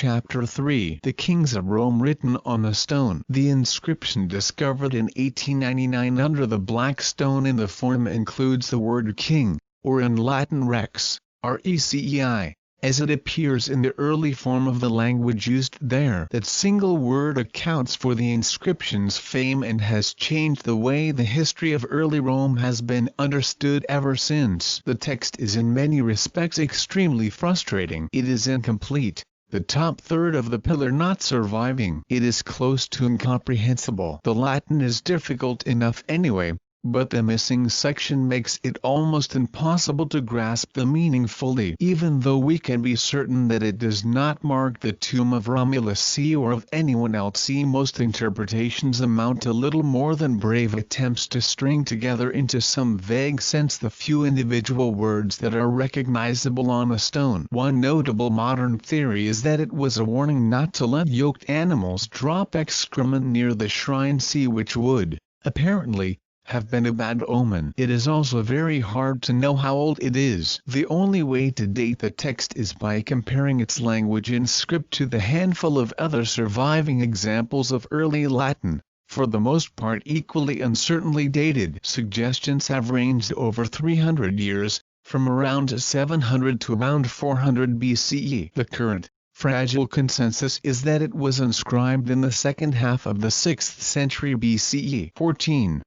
Chapter 3. The Kings of Rome written on a stone. The inscription discovered in 1899 under the Black Stone in the Forum includes the word king, or in Latin rex, recei, as it appears in the early form of the language used there. That single word accounts for the inscription's fame and has changed the way the history of early Rome has been understood ever since. The text is in many respects extremely frustrating. It is incomplete, the top third of the pillar not surviving. It is close to incomprehensible. The Latin is difficult enough anyway, but the missing section makes it almost impossible to grasp the meaning fully. Even though we can be certain that it does not mark the tomb of Romulus C or of anyone else C, most interpretations amount to little more than brave attempts to string together into some vague sense the few individual words that are recognizable on a stone. One notable modern theory is that it was a warning not to let yoked animals drop excrement near the shrine C, which would, apparently, have been a bad omen. It is also very hard to know how old it is. The only way to date the text is by comparing its language in script to the handful of other surviving examples of early Latin, for the most part equally uncertainly dated. Suggestions have ranged over 300 years, from around 700 to around 400 BCE. The current, fragile consensus is that it was inscribed in the second half of the 6th century BCE. 14.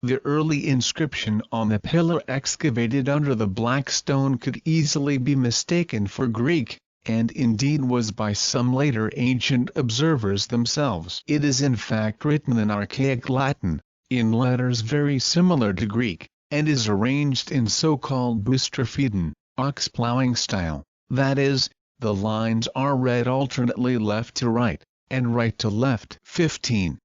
The early inscription on the pillar excavated under the Black Stone could easily be mistaken for Greek, and indeed was by some later ancient observers themselves. It is in fact written in archaic Latin, in letters very similar to Greek, and is arranged in so-called boustrophedon, ox-plowing style. That is, the lines are read alternately left to right, and right to left. 15.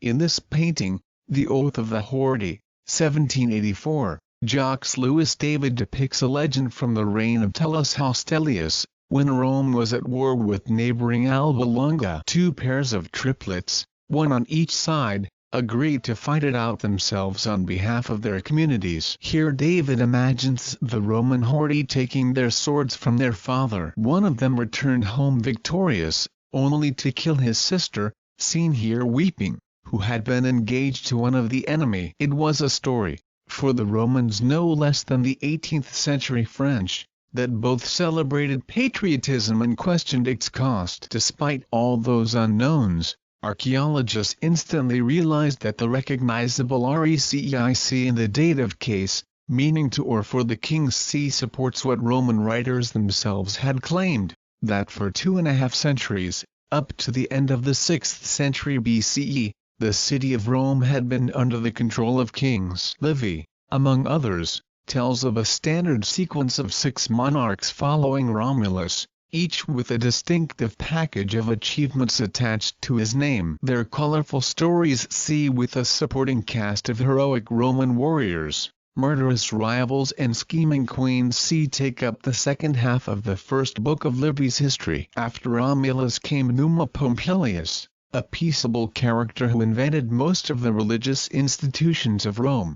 In this painting, The Oath of the Horde, 1784, Jacques Louis David depicts a legend from the reign of Tullus Hostilius, when Rome was at war with neighboring Alba Longa. Two pairs of triplets, one on each side, agreed to fight it out themselves on behalf of their communities. Here David imagines the Roman horde taking their swords from their father. One of them returned home victorious, only to kill his sister, seen here weeping, who had been engaged to one of the enemy. It was a story, for the Romans no less than the 18th century French, that both celebrated patriotism and questioned its cost. Despite all those unknowns, archaeologists instantly realized that the recognizable RECIC in the dative case, meaning to or for the king's C, supports what Roman writers themselves had claimed, that for 2.5 centuries, up to the end of the 6th century BCE, the city of Rome had been under the control of kings. Livy, among others, tells of a standard sequence of 6 monarchs following Romulus, each with a distinctive package of achievements attached to his name. Their colorful stories see with a supporting cast of heroic Roman warriors, murderous rivals and scheming queens C take up the second half of the first book of Livy's history. After Romulus came Numa Pompilius, a peaceable character who invented most of the religious institutions of Rome.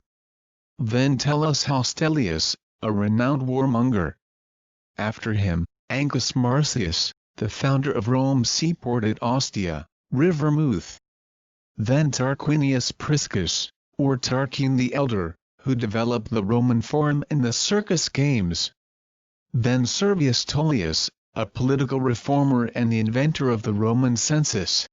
Then Tullus Hostilius, a renowned warmonger. After him, Ancus Marcius, the founder of Rome's seaport at Ostia, River Muth. Then Tarquinius Priscus, or Tarquin the Elder, who developed the Roman Forum and the Circus Games. Then Servius Tullius, a political reformer and the inventor of the Roman Census.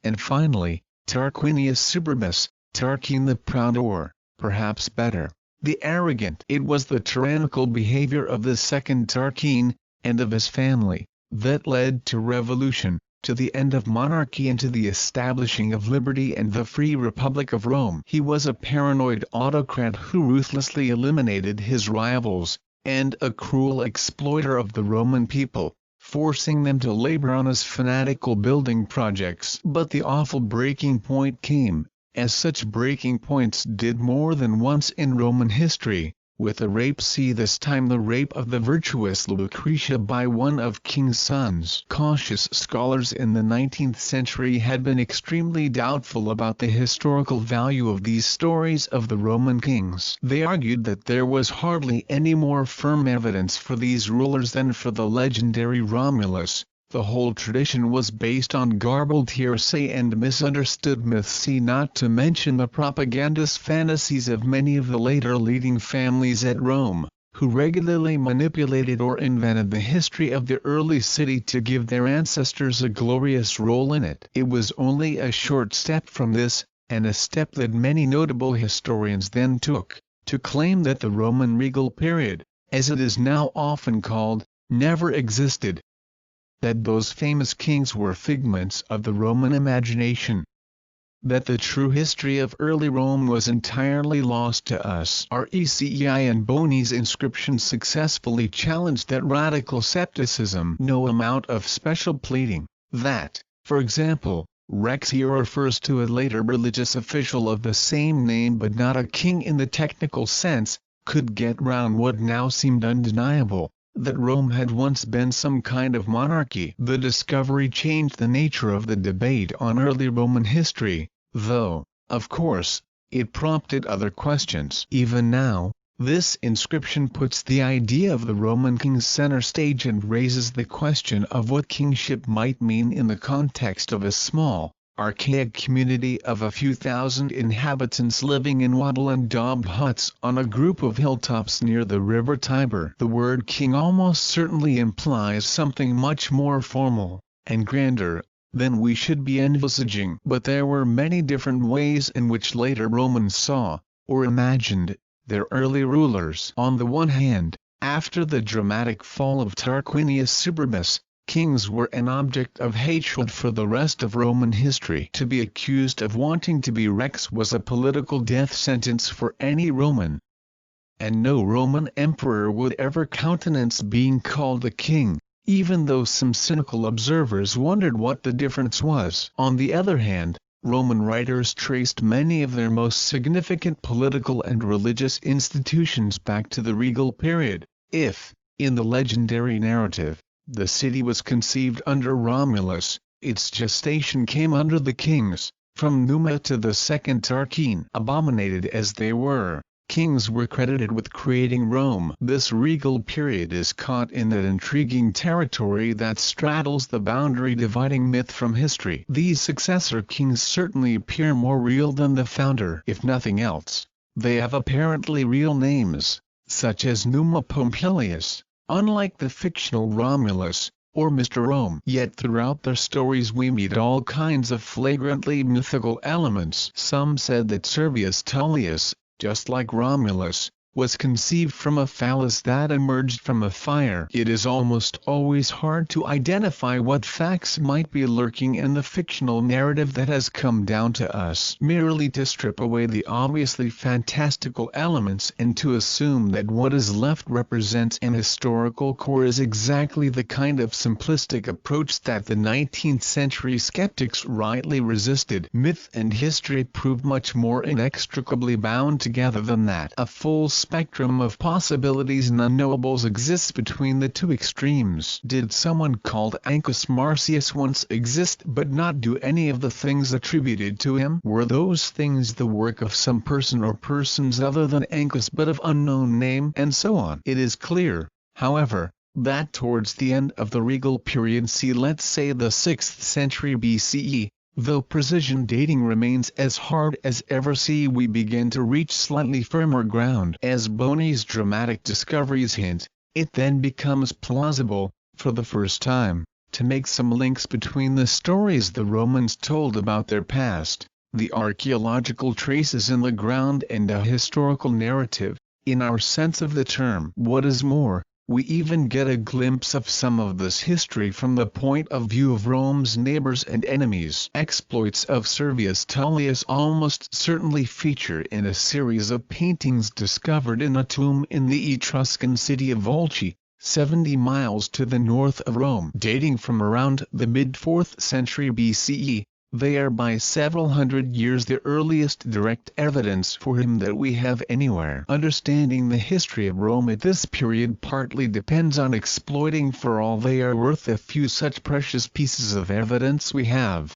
And finally, Tarquinius Superbus, Tarquin the Proud, or, perhaps better, the Arrogant. It was the tyrannical behavior of the second Tarquin, and of his family, that led to revolution, to the end of monarchy and to the establishing of liberty and the free Republic of Rome. He was a paranoid autocrat who ruthlessly eliminated his rivals, and a cruel exploiter of the Roman people, forcing them to labor on his fanatical building projects. But the awful breaking point came, as such breaking points did more than once in Roman history, with a rape. See this time the rape of the virtuous Lucretia by one of King's sons. Cautious scholars in the 19th century had been extremely doubtful about the historical value of these stories of the Roman kings. They argued that there was hardly any more firm evidence for these rulers than for the legendary Romulus, The whole tradition was based on garbled hearsay and misunderstood myths, not to mention the propagandist fantasies of many of the later leading families at Rome, who regularly manipulated or invented the history of the early city to give their ancestors a glorious role in it. It was only a short step from this, and a step that many notable historians then took, to claim that the Roman regal period, as it is now often called, never existed. That those famous kings were figments of the Roman imagination. That the true history of early Rome was entirely lost to us. Recei and Boni's inscription successfully challenged that radical skepticism. No amount of special pleading, that, for example, Rex here refers to a later religious official of the same name but not a king in the technical sense, could get round what now seemed undeniable, that Rome had once been some kind of monarchy. The discovery changed the nature of the debate on early Roman history, though, of course, it prompted other questions. Even now, this inscription puts the idea of the Roman king center stage and raises the question of what kingship might mean in the context of a small, archaic community of a few thousand inhabitants living in wattle and daub huts on a group of hilltops near the river Tiber. The word king almost certainly implies something much more formal and grander than we should be envisaging. But there were many different ways in which later Romans saw, or imagined, their early rulers. On the one hand, after the dramatic fall of Tarquinius Superbus, kings were an object of hatred for the rest of Roman history. To be accused of wanting to be Rex was a political death sentence for any Roman. And no Roman emperor would ever countenance being called a king, even though some cynical observers wondered what the difference was. On the other hand, Roman writers traced many of their most significant political and religious institutions back to the regal period. If, in the legendary narrative, the city was conceived under Romulus, its gestation came under the kings. From Numa to the Second Tarquine. Abominated as they were, kings were credited with creating Rome. This regal period is caught in that intriguing territory that straddles the boundary dividing myth from history. These successor kings certainly appear more real than the founder. If nothing else, they have apparently real names, such as Numa Pompilius, unlike the fictional Romulus, or Mr. Rome. Yet throughout their stories we meet all kinds of flagrantly mythical elements. Some said that Servius Tullius, just like Romulus, was conceived from a phallus that emerged from a fire. It is almost always hard to identify what facts might be lurking in the fictional narrative that has come down to us. Merely to strip away the obviously fantastical elements and to assume that what is left represents an historical core is exactly the kind of simplistic approach that the 19th century skeptics rightly resisted. Myth and history proved much more inextricably bound together than that. A full spectrum of possibilities and unknowables exists between the two extremes. Did someone called Ancus Marcius once exist but not do any of the things attributed to him? Were those things the work of some person or persons other than Ancus but of unknown name? And so on. It is clear, however, that towards the end of the regal period, see let's say the 6th century BCE, though precision dating remains as hard as ever, we begin to reach slightly firmer ground. As Boni's dramatic discoveries hint, it then becomes plausible, for the first time, to make some links between the stories the Romans told about their past, the archaeological traces in the ground, and a historical narrative, in our sense of the term. What is more, we even get a glimpse of some of this history from the point of view of Rome's neighbors and enemies. Exploits of Servius Tullius almost certainly feature in a series of paintings discovered in a tomb in the Etruscan city of Volci, 70 miles to the north of Rome. Dating from around the mid-4th century BCE, they are by several hundred years the earliest direct evidence for him that we have anywhere. Understanding the history of Rome at this period partly depends on exploiting for all they are worth the few such precious pieces of evidence we have.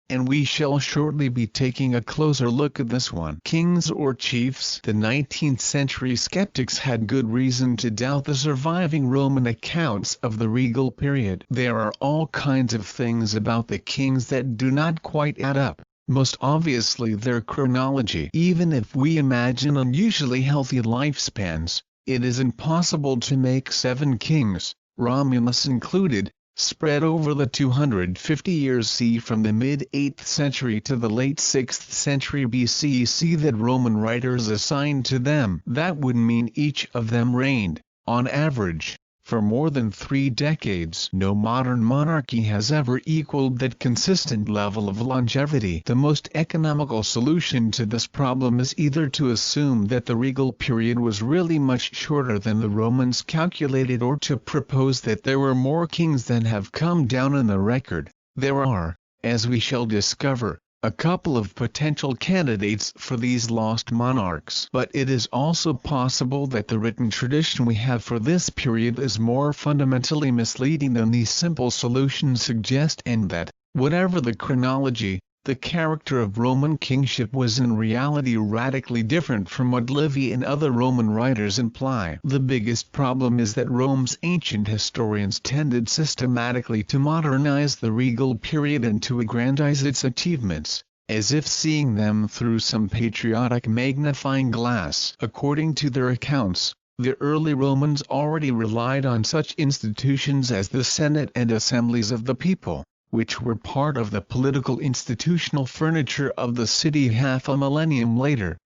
and we shall shortly be taking a closer look at this one. Kings or chiefs? The 19th century skeptics had good reason to doubt the surviving Roman accounts of the regal period. There are all kinds of things about the kings that do not quite add up. Most obviously their chronology. Even if we imagine unusually healthy lifespans, it is impossible to make 7 kings, Romulus included, spread over the 250 years c. from the mid-8th century to the late 6th century BC. See that Roman writers assigned to them. That would mean each of them reigned, on average, for more than 3 decades. No modern monarchy has ever equaled that consistent level of longevity. The most economical solution to this problem is either to assume that the regal period was really much shorter than the Romans calculated, or to propose that there were more kings than have come down in the record. There are, as we shall discover, a couple of potential candidates for these lost monarchs. But it is also possible that the written tradition we have for this period is more fundamentally misleading than these simple solutions suggest, and that, whatever the chronology, the character of Roman kingship was in reality radically different from what Livy and other Roman writers imply. The biggest problem is that Rome's ancient historians tended systematically to modernize the regal period and to aggrandize its achievements, as if seeing them through some patriotic magnifying glass. According to their accounts, the early Romans already relied on such institutions as the Senate and assemblies of the people, which were part of the political institutional furniture of the city half a millennium later.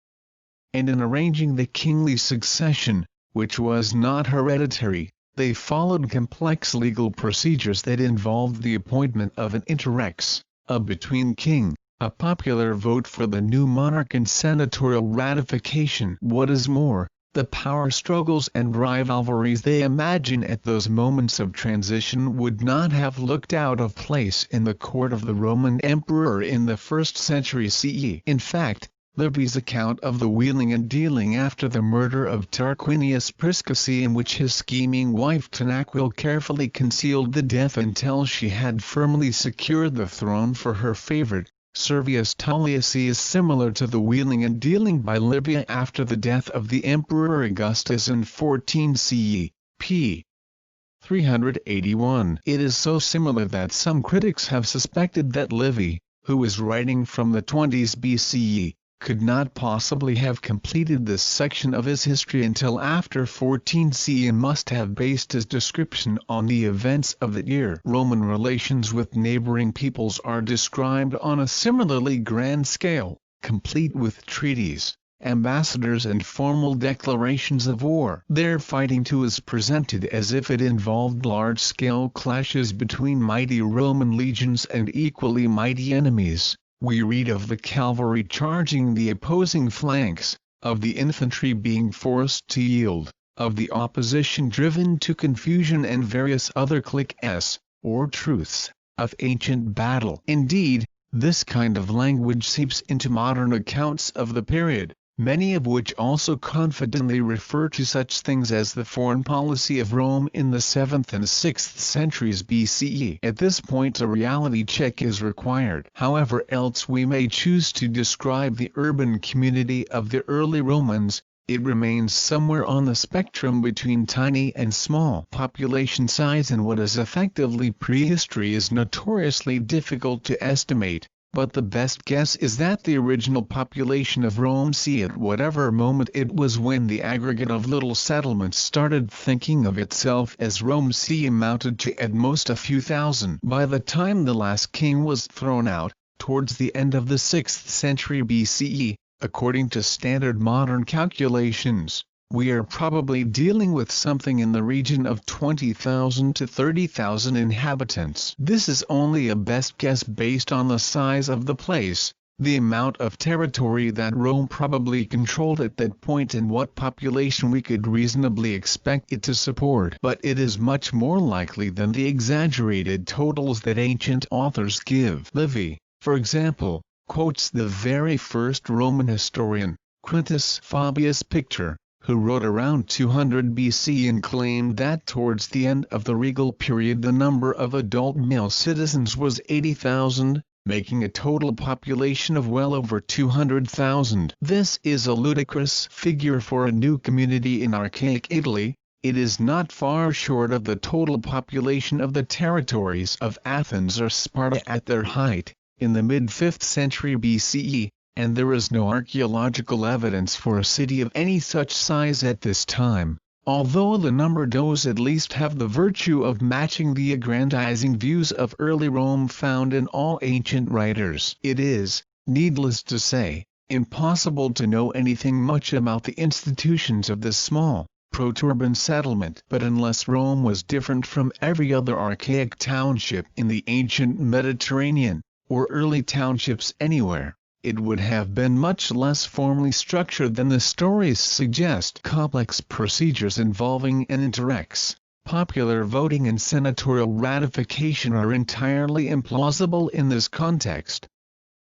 And in arranging the kingly succession, which was not hereditary, they followed complex legal procedures that involved the appointment of an interrex, a between king, a popular vote for the new monarch, and senatorial ratification. What is more, the power struggles and rivalries they imagine at those moments of transition would not have looked out of place in the court of the Roman emperor in the 1st century CE. In fact, Livy's account of the wheeling and dealing after the murder of Tarquinius Priscus, in which his scheming wife Tanaquil carefully concealed the death until she had firmly secured the throne for her favorite, Servius Tullius, is similar to the wheeling and dealing by Livy after the death of the Emperor Augustus in 14 CE, p. 381. It is so similar that some critics have suspected that Livy, who was writing from the 20s BCE, could not possibly have completed this section of his history until after 14 CE and must have based his description on the events of that year. Roman relations with neighboring peoples are described on a similarly grand scale, complete with treaties, ambassadors and formal declarations of war. Their fighting too is presented as if it involved large-scale clashes between mighty Roman legions and equally mighty enemies. We read of the cavalry charging the opposing flanks, of the infantry being forced to yield, of the opposition driven to confusion, and various other cliques, or truths, of ancient battle. Indeed, this kind of language seeps into modern accounts of the period, many of which also confidently refer to such things as the foreign policy of Rome in the 7th and 6th centuries BCE. At this point a reality check is required. However else we may choose to describe the urban community of the early Romans, it remains somewhere on the spectrum between tiny and small. Population size in what is effectively prehistory is notoriously difficult to estimate, but the best guess is that the original population of Rome C at whatever moment it was when the aggregate of little settlements started thinking of itself as Rome C amounted to at most a few thousand. By the time the last king was thrown out, towards the end of the 6th century BCE, according to standard modern calculations, we are probably dealing with something in the region of 20,000 to 30,000 inhabitants. This is only a best guess based on the size of the place, the amount of territory that Rome probably controlled at that point, and what population we could reasonably expect it to support. But it is much more likely than the exaggerated totals that ancient authors give. Livy, for example, quotes the very first Roman historian, Quintus Fabius Pictor, who wrote around 200 BC and claimed that towards the end of the regal period the number of adult male citizens was 80,000, making a total population of well over 200,000. This is a ludicrous figure for a new community in archaic Italy. It is not far short of the total population of the territories of Athens or Sparta at their height, in the mid-5th century BCE, and there is no archaeological evidence for a city of any such size at this time, although the number does at least have the virtue of matching the aggrandizing views of early Rome found in all ancient writers. It is, needless to say, impossible to know anything much about the institutions of this small, proto-urban settlement. But unless Rome was different from every other archaic township in the ancient Mediterranean, or early townships anywhere, it would have been much less formally structured than the stories suggest. Complex procedures involving an interrex, popular voting and senatorial ratification are entirely implausible in this context.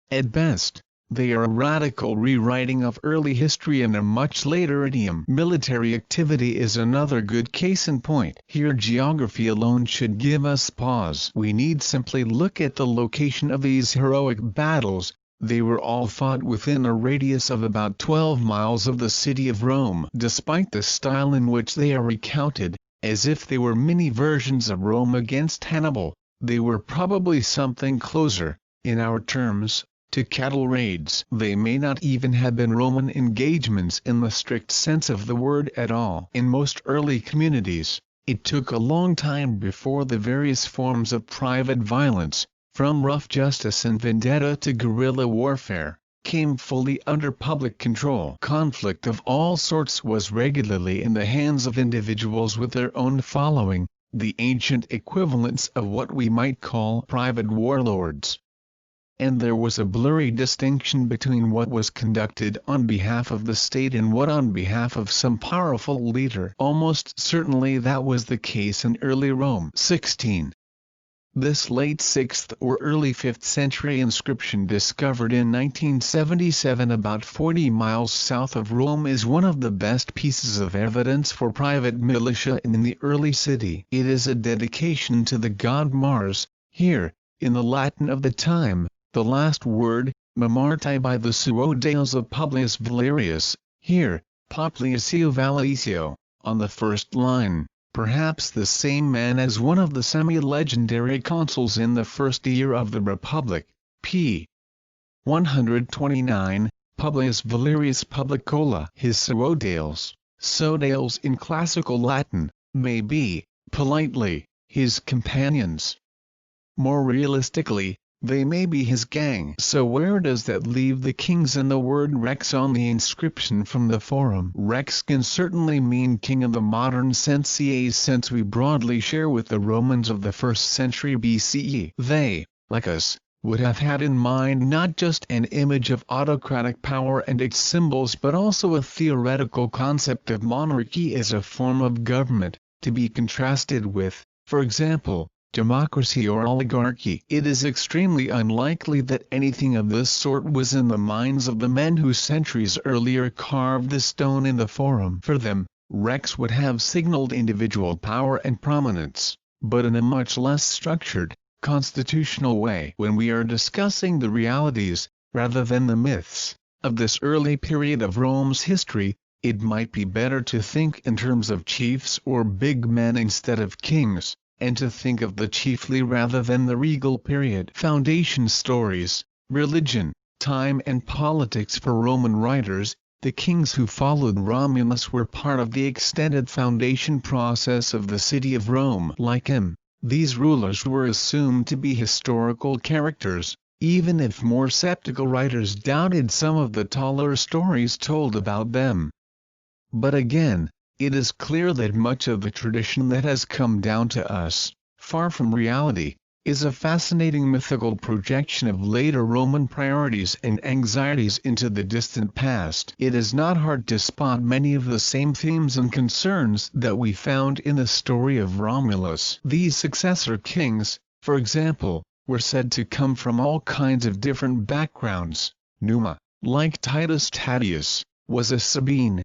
At best, they are a radical rewriting of early history in a much later idiom. Military activity is another good case in point. Here geography alone should give us pause. We need simply look at the location of these heroic battles. They were all fought within a radius of about 12 miles of the city of Rome. Despite the style in which they are recounted, as if they were mini versions of Rome against Hannibal, they were probably something closer, in our terms, to cattle raids. They may not even have been Roman engagements in the strict sense of the word at all. In most early communities, it took a long time before the various forms of private violence, from rough justice and vendetta to guerrilla warfare, came fully under public control. Conflict of all sorts was regularly in the hands of individuals with their own following, the ancient equivalents of what we might call private warlords. And there was a blurry distinction between what was conducted on behalf of the state and what on behalf of some powerful leader. Almost certainly that was the case in early Rome. 16. This late 6th or early 5th century inscription discovered in 1977 about 40 miles south of Rome is one of the best pieces of evidence for private militia in the early city. It is a dedication to the god Mars. Here, in the Latin of the time, the last word, Mamarti by the Suodales of Publius Valerius, here, Populiusio Valesio, on the first line, perhaps the same man as one of the semi-legendary consuls in the first year of the Republic, p. 129, Publius Valerius Publicola. His Suodales, Sodales in classical Latin, may be, politely, his companions. More realistically, they may be his gang. So where does that leave the kings and the word rex on the inscription from the Forum? Rex can certainly mean king in the modern sense, since we broadly share with the Romans of the 1st century BCE. They, like us, would have had in mind not just an image of autocratic power and its symbols but also a theoretical concept of monarchy as a form of government, to be contrasted with, for example, democracy or oligarchy. It is extremely unlikely that anything of this sort was in the minds of the men who centuries earlier carved the stone in the Forum. For them, Rex would have signaled individual power and prominence, but in a much less structured, constitutional way. When we are discussing the realities, rather than the myths, of this early period of Rome's history, it might be better to think in terms of chiefs or big men instead of kings, and to think of the chiefly rather than the regal period. Foundation stories, religion, time and politics. For Roman writers, the kings who followed Romulus were part of the extended foundation process of the city of Rome. Like him, these rulers were assumed to be historical characters, even if more skeptical writers doubted some of the taller stories told about them. But again, it is clear that much of the tradition that has come down to us, far from reality, is a fascinating mythical projection of later Roman priorities and anxieties into the distant past. It is not hard to spot many of the same themes and concerns that we found in the story of Romulus. These successor kings, for example, were said to come from all kinds of different backgrounds. Numa, like Titus Tatius, was a Sabine.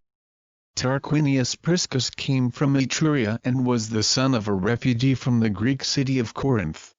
Tarquinius Priscus came from Etruria and was the son of a refugee from the Greek city of Corinth.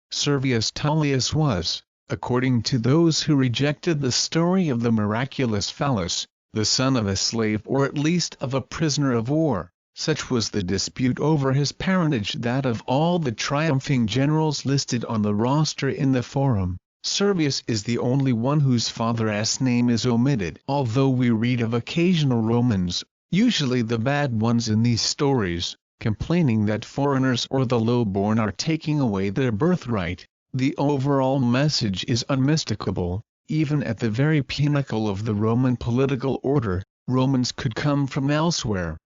Servius Tullius was, According to those who rejected the story of the miraculous phallus, the son of a slave or at least of a prisoner of war, such was the dispute over his parentage that of all the triumphing generals listed on the roster in the forum, Servius is the only one whose father's name is omitted. Although we read of occasional Romans, usually the bad ones in these stories, complaining that foreigners or the low-born are taking away their birthright, the overall message is unmistakable. Even at the very pinnacle of the Roman political order, Romans could come from elsewhere.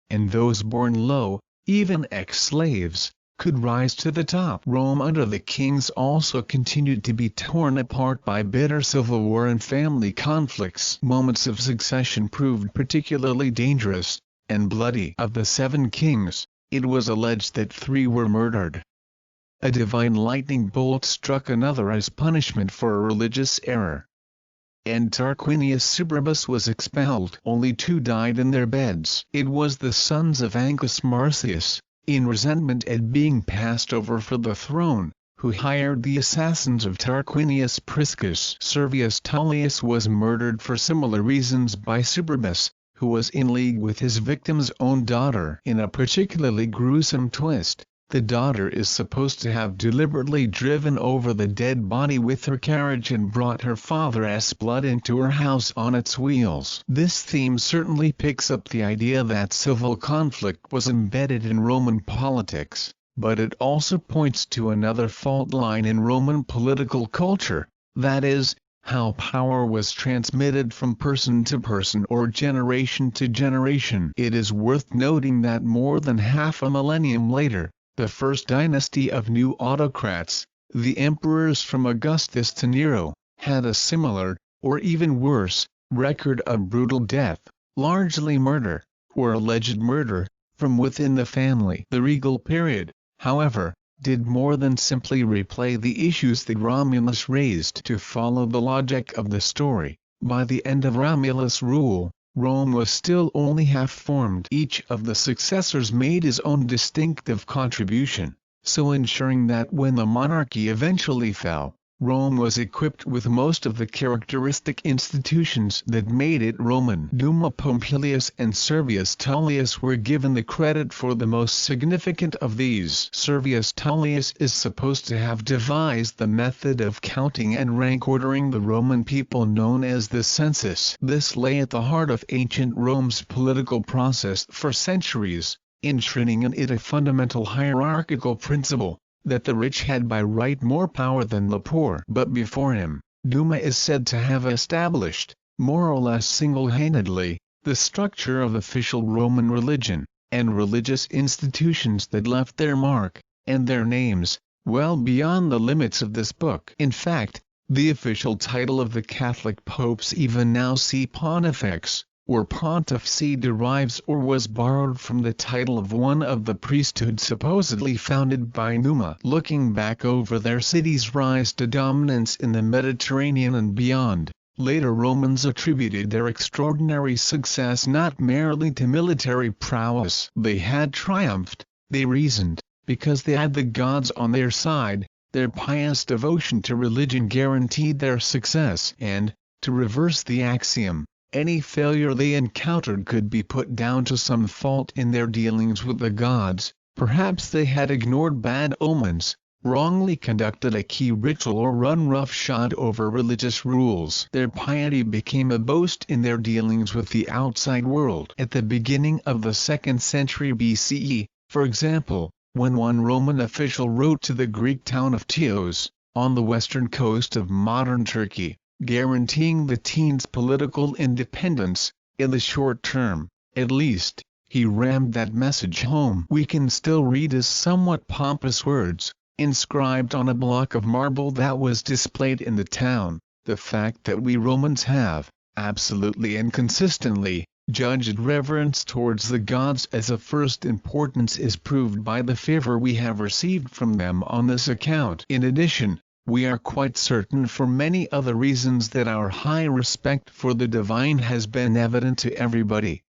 And those born low, even ex-slaves, could rise to the top. Rome under the kings also continued to be torn apart by bitter civil war and family conflicts. Moments of succession proved particularly dangerous and bloody. Of the 7 kings, it was alleged that 3 were murdered. A divine lightning bolt struck another as punishment for a religious error, and Tarquinius Superbus was expelled. Only 2 died in their beds. It was the sons of Ancus Marcius, in resentment at being passed over for the throne, who hired the assassins of Tarquinius Priscus. Servius Tullius was murdered for similar reasons by Superbus, who was in league with his victim's own daughter. In a particularly gruesome twist, the daughter is supposed to have deliberately driven over the dead body with her carriage and brought her father's blood into her house on its wheels. This theme certainly picks up the idea that civil conflict was embedded in Roman politics, but it also points to another fault line in Roman political culture, that is, how power was transmitted from person to person or generation to generation. It is worth noting that more than half a millennium later, the first dynasty of new autocrats, the emperors from Augustus to Nero, had a similar, or even worse, record of brutal death, largely murder, or alleged murder, from within the family. The regal period, however, did more than simply replay the issues that Romulus raised. To follow the logic of the story, by the end of Romulus' rule, Rome was still only half-formed. Each of the successors made his own distinctive contribution, so ensuring that when the monarchy eventually fell, Rome was equipped with most of the characteristic institutions that made it Roman. Numa Pompilius and Servius Tullius were given the credit for the most significant of these. Servius Tullius is supposed to have devised the method of counting and rank ordering the Roman people known as the census. This lay at the heart of ancient Rome's political process for centuries, enshrining in it a fundamental hierarchical principle, that the rich had by right more power than the poor. But before him, Numa is said to have established, more or less single-handedly, the structure of official Roman religion, and religious institutions that left their mark, and their names, well beyond the limits of this book. In fact, the official title of the Catholic popes even now, see Pontifex, or Pontifici, derives or was borrowed from the title of one of the priesthood supposedly founded by Numa. Looking back over their city's rise to dominance in the Mediterranean and beyond, later Romans attributed their extraordinary success not merely to military prowess. They had triumphed, they reasoned, because they had the gods on their side. Their pious devotion to religion guaranteed their success, and, to reverse the axiom, any failure they encountered could be put down to some fault in their dealings with the gods. Perhaps they had ignored bad omens, wrongly conducted a key ritual, or run roughshod over religious rules. Their piety became a boast in their dealings with the outside world. At the beginning of the 2nd century BCE, for example, when one Roman official wrote to the Greek town of Chios, on the western coast of modern Turkey, guaranteeing the teens political independence, in the short term, at least, he rammed that message home. We can still read his somewhat pompous words, inscribed on a block of marble that was displayed in the town: "The fact that we Romans have, absolutely and consistently, judged reverence towards the gods as of first importance is proved by the favor we have received from them on this account. In addition, we are quite certain for many other reasons that our high respect for the divine has been evident to everybody."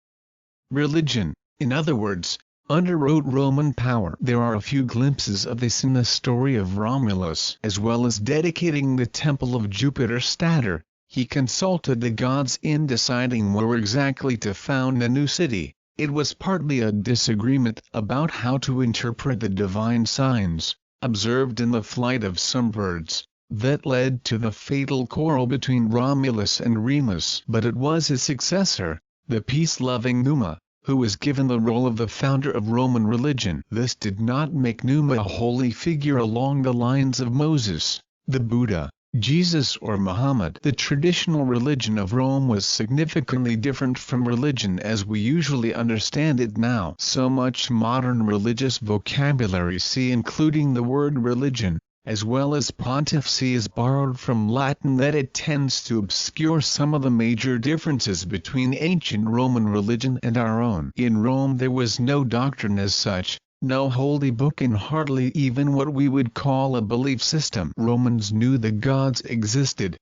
Religion, in other words, underwrote Roman power. There are a few glimpses of this in the story of Romulus. As well as dedicating the temple of Jupiter Stator, he consulted the gods in deciding where exactly to found a new city. It was partly a disagreement about how to interpret the divine signs observed in the flight of some birds that led to the fatal quarrel between Romulus and Remus. But it was his successor, the peace-loving Numa, who was given the role of the founder of Roman religion. This did not make Numa a holy figure along the lines of Moses, the Buddha, Jesus or Muhammad. The traditional religion of Rome was significantly different from religion as we usually understand it now. So much modern religious vocabulary, including the word religion, as well as pontificy, is borrowed from Latin that it tends to obscure some of the major differences between ancient Roman religion and our own. In Rome there was no doctrine as such, no holy book, and hardly even what we would call a belief system. Romans knew the gods existed.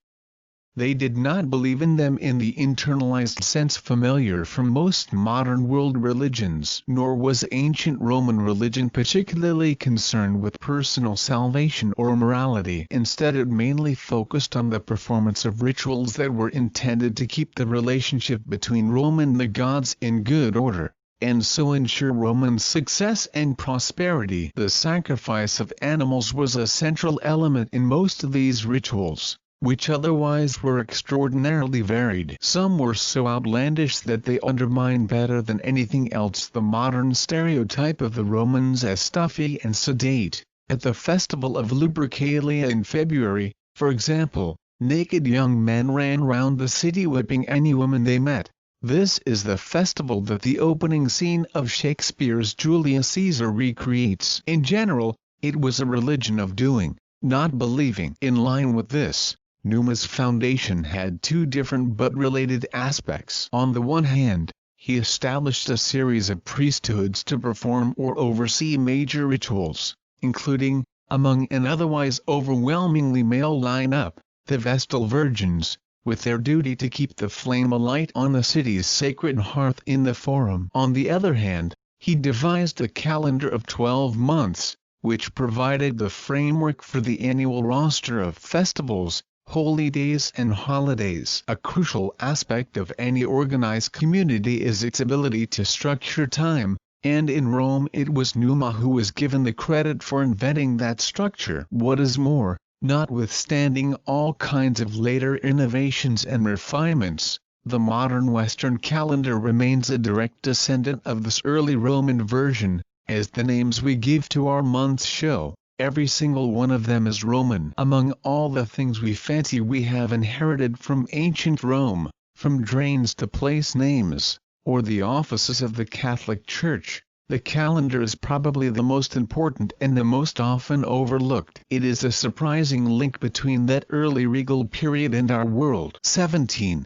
They did not believe in them in the internalized sense familiar from most modern world religions. Nor was ancient Roman religion particularly concerned with personal salvation or morality. Instead, it mainly focused on the performance of rituals that were intended to keep the relationship between Rome and the gods in good order, and so ensure Roman success and prosperity. The sacrifice of animals was a central element in most of these rituals, which otherwise were extraordinarily varied. Some were so outlandish that they undermine better than anything else the modern stereotype of the Romans as stuffy and sedate. At the festival of Lupercalia in February, for example, naked young men ran round the city whipping any woman they met. This is the festival that the opening scene of Shakespeare's Julius Caesar recreates. In general, it was a religion of doing, not believing. In line with this, Numa's foundation had two different but related aspects. On the one hand, he established a series of priesthoods to perform or oversee major rituals, including, among an otherwise overwhelmingly male lineup, the Vestal Virgins, with their duty to keep the flame alight on the city's sacred hearth in the Forum. On the other hand, he devised a calendar of 12 months, which provided the framework for the annual roster of festivals, holy days and holidays. A crucial aspect of any organized community is its ability to structure time, and in Rome it was Numa who was given the credit for inventing that structure. What is more, notwithstanding all kinds of later innovations and refinements, the modern Western calendar remains a direct descendant of this early Roman version. As the names we give to our months show, every single one of them is Roman. Among all the things we fancy we have inherited from ancient Rome, from drains to place names, or the offices of the Catholic Church, the calendar is probably the most important and the most often overlooked. It is a surprising link between that early regal period and our world. 17.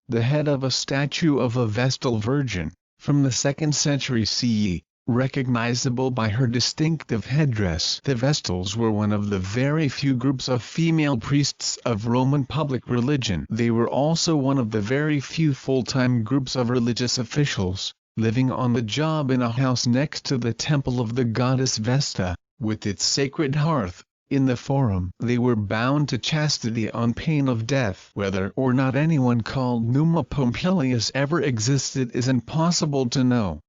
The head of a statue of a Vestal Virgin, from the 2nd century CE, recognizable by her distinctive headdress. The Vestals were one of the very few groups of female priests of Roman public religion. They were also one of the very few full-time groups of religious officials, living on the job in a house next to the temple of the goddess Vesta, with its sacred hearth, in the Forum. They were bound to chastity on pain of death. Whether or not anyone called Numa Pompilius ever existed is impossible to know.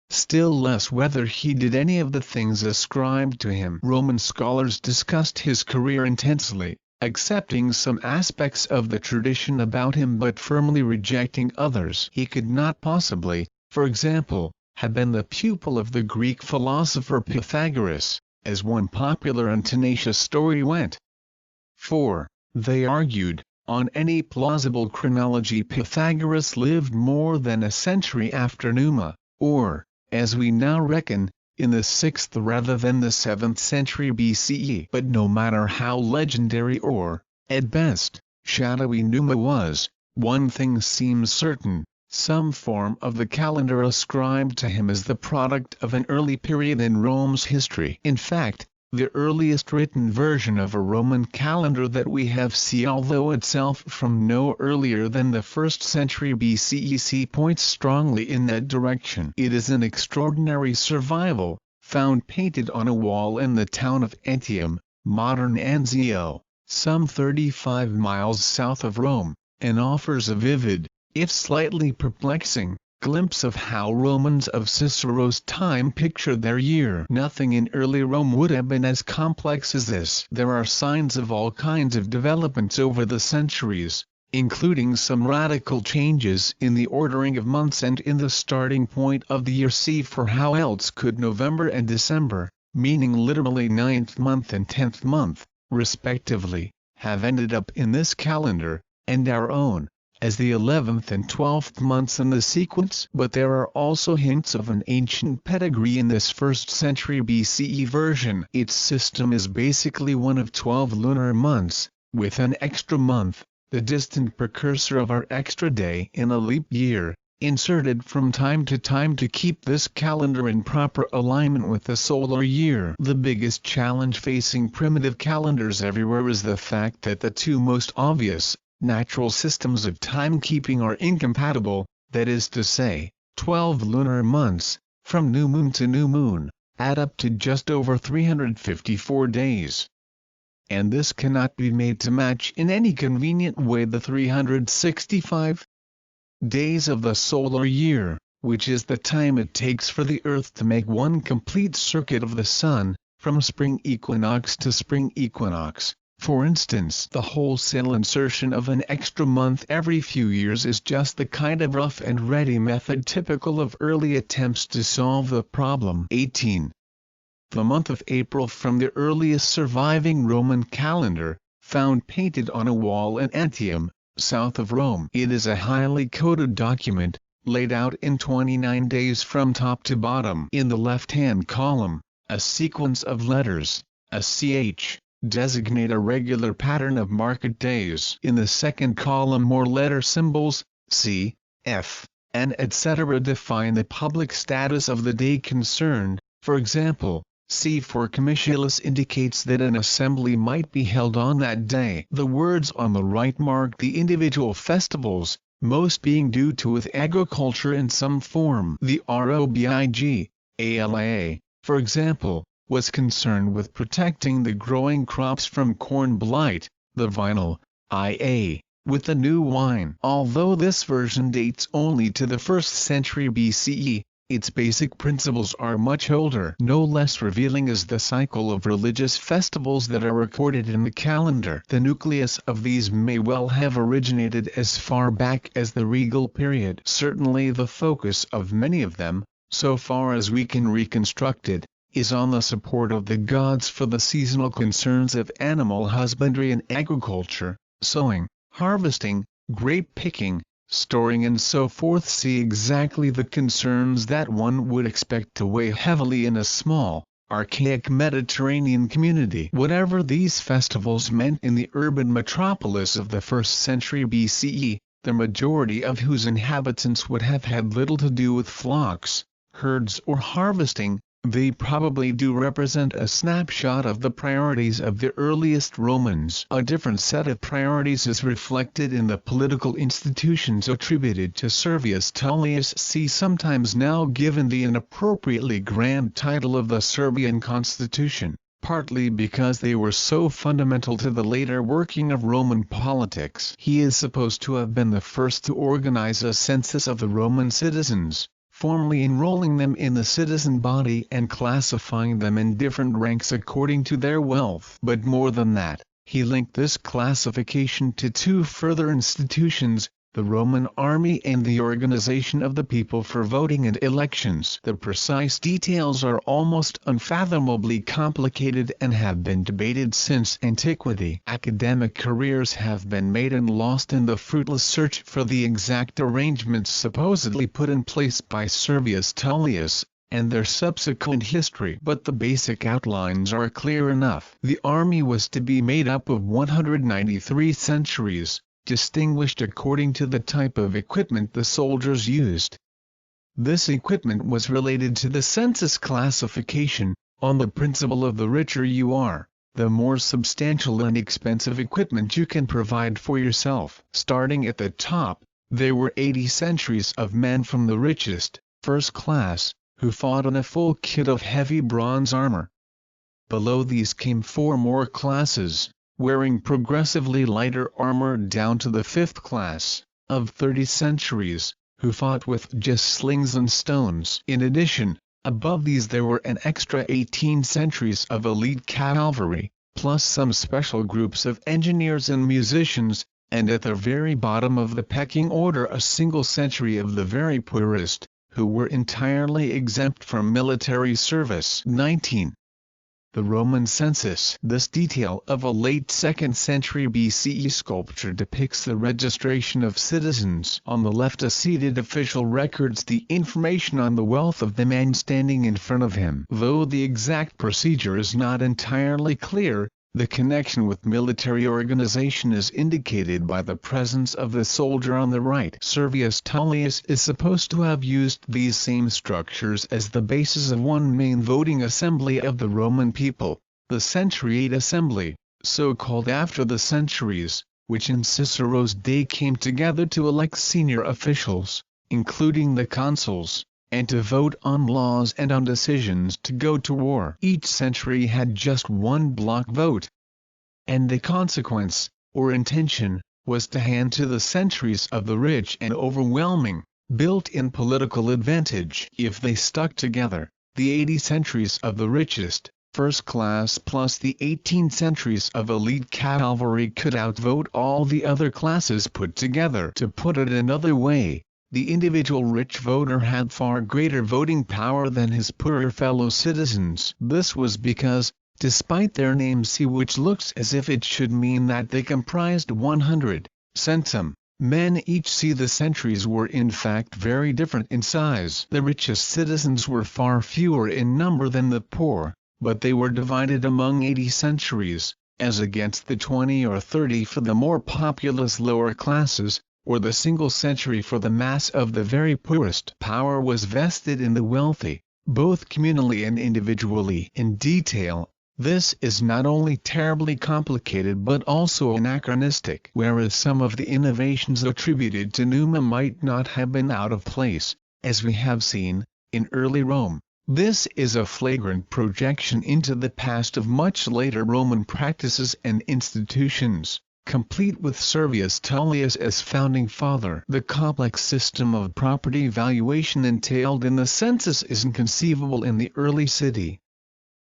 Still less whether he did any of the things ascribed to him. Roman scholars discussed his career intensely, accepting some aspects of the tradition about him but firmly rejecting others. He could not possibly, for example, have been the pupil of the Greek philosopher Pythagoras, as one popular and tenacious story went. 4. They argued, on any plausible chronology Pythagoras lived more than a century after Numa, or, as we now reckon, in the 6th rather than the 7th century BCE. But no matter how legendary or, at best, shadowy Numa was, one thing seems certain: some form of the calendar ascribed to him is the product of an early period in Rome's history. In fact, the earliest written version of a Roman calendar that we have seen, although itself from no earlier than the 1st century BCE, points strongly in that direction. It is an extraordinary survival, found painted on a wall in the town of Antium, modern Anzio, some 35 miles south of Rome, and offers a vivid, if slightly perplexing, glimpse of how Romans of Cicero's time pictured their year. Nothing in early Rome would have been as complex as this. There are signs of all kinds of developments over the centuries, including some radical changes in the ordering of months and in the starting point of the year. See, for how else could November and December, meaning literally 9th month and 10th month, respectively, have ended up in this calendar, and our own, as the 11th and 12th months in the sequence? But there are also hints of an ancient pedigree in this 1st century BCE version. Its system is basically one of 12 lunar months, with an extra month, the distant precursor of our extra day in a leap year, inserted from time to time to keep this calendar in proper alignment with the solar year. The biggest challenge facing primitive calendars everywhere is the fact that the two most obvious, natural systems of timekeeping are incompatible, that is to say, 12 lunar months, from new moon to new moon, add up to just over 354 days. And this cannot be made to match in any convenient way the 365 days of the solar year, which is the time it takes for the Earth to make one complete circuit of the Sun, from spring equinox to spring equinox. For instance, the wholesale insertion of an extra month every few years is just the kind of rough and ready method typical of early attempts to solve the problem. 18. The month of April from the earliest surviving Roman calendar, found painted on a wall in Antium, south of Rome. It is a highly coded document, laid out in 29 days from top to bottom. In the left-hand column, a sequence of letters, a ch, designate a regular pattern of market days. In the second column, more letter symbols, c, f, and etc. define the public status of the day concerned. For example, C for Comitialus indicates that an assembly might be held on that day. The words on the right mark the individual festivals, most being due to with agriculture in some form. The ROBIG, ALA, for example, was concerned with protecting the growing crops from corn blight. The vinyl, IA, with the new wine. Although this version dates only to the 1st century BCE, its basic principles are much older. No less revealing is the cycle of religious festivals that are recorded in the calendar. The nucleus of these may well have originated as far back as the regal period. Certainly the focus of many of them, so far as we can reconstruct it, is on the support of the gods for the seasonal concerns of animal husbandry and agriculture, sowing, harvesting, grape picking, storing and so forth. See exactly the concerns that one would expect to weigh heavily in a small, archaic Mediterranean community. Whatever these festivals meant in the urban metropolis of the 1st century BCE, the majority of whose inhabitants would have had little to do with flocks, herds or harvesting, they probably do represent a snapshot of the priorities of the earliest Romans. A different set of priorities is reflected in the political institutions attributed to Servius Tullius. See, sometimes now given the inappropriately grand title of the Serbian Constitution, partly because they were so fundamental to the later working of Roman politics. He is supposed to have been the first to organize a census of the Roman citizens, formally enrolling them in the citizen body and classifying them in different ranks according to their wealth. But more than that, he linked this classification to two further institutions, the Roman army and the organization of the people for voting and elections. The precise details are almost unfathomably complicated and have been debated since antiquity. Academic careers have been made and lost in the fruitless search for the exact arrangements supposedly put in place by Servius Tullius, and their subsequent history. But the basic outlines are clear enough. The army was to be made up of 193 centuries, distinguished according to the type of equipment the soldiers used. This equipment was related to the census classification, on the principle of the richer you are, the more substantial and expensive equipment you can provide for yourself. Starting at the top, there were 80 centuries of men from the richest, first class, who fought in a full kit of heavy bronze armor. Below these came 4 more classes, wearing progressively lighter armor down to the 5th class, of 30 centuries, who fought with just slings and stones. In addition, above these there were an extra 18 centuries of elite cavalry, plus some special groups of engineers and musicians, and at the very bottom of the pecking order a single century of the very poorest, who were entirely exempt from military service. 19. The Roman Census. This detail of a late 2nd century BCE sculpture depicts the registration of citizens. On the left, a seated official records the information on the wealth of the man standing in front of him. Though the exact procedure is not entirely clear, the connection with military organization is indicated by the presence of the soldier on the right. Servius Tullius is supposed to have used these same structures as the basis of one main voting assembly of the Roman people, the Centuriate Assembly, so called after the centuries, which in Cicero's day came together to elect senior officials, including the consuls, and to vote on laws and on decisions to go to war. Each century had just one block vote, and the consequence, or intention, was to hand to the centuries of the rich an overwhelming, built-in political advantage. If they stuck together, the 80 centuries of the richest, first class plus the 18 centuries of elite cavalry could outvote all the other classes put together. To put it another way, the individual rich voter had far greater voting power than his poorer fellow citizens. This was because, despite their name C, which looks as if it should mean that they comprised 100 centum men each, see the centuries were in fact very different in size. The richest citizens were far fewer in number than the poor, but they were divided among 80 centuries, as against the 20 or 30 for the more populous lower classes, or the single century for the mass of the very poorest. Power was vested in the wealthy, both communally and individually. In detail, this is not only terribly complicated but also anachronistic. Whereas some of the innovations attributed to Numa might not have been out of place, as we have seen, in early Rome, this is a flagrant projection into the past of much later Roman practices and institutions, complete with Servius Tullius as founding father. The complex system of property valuation entailed in the census is inconceivable in the early city,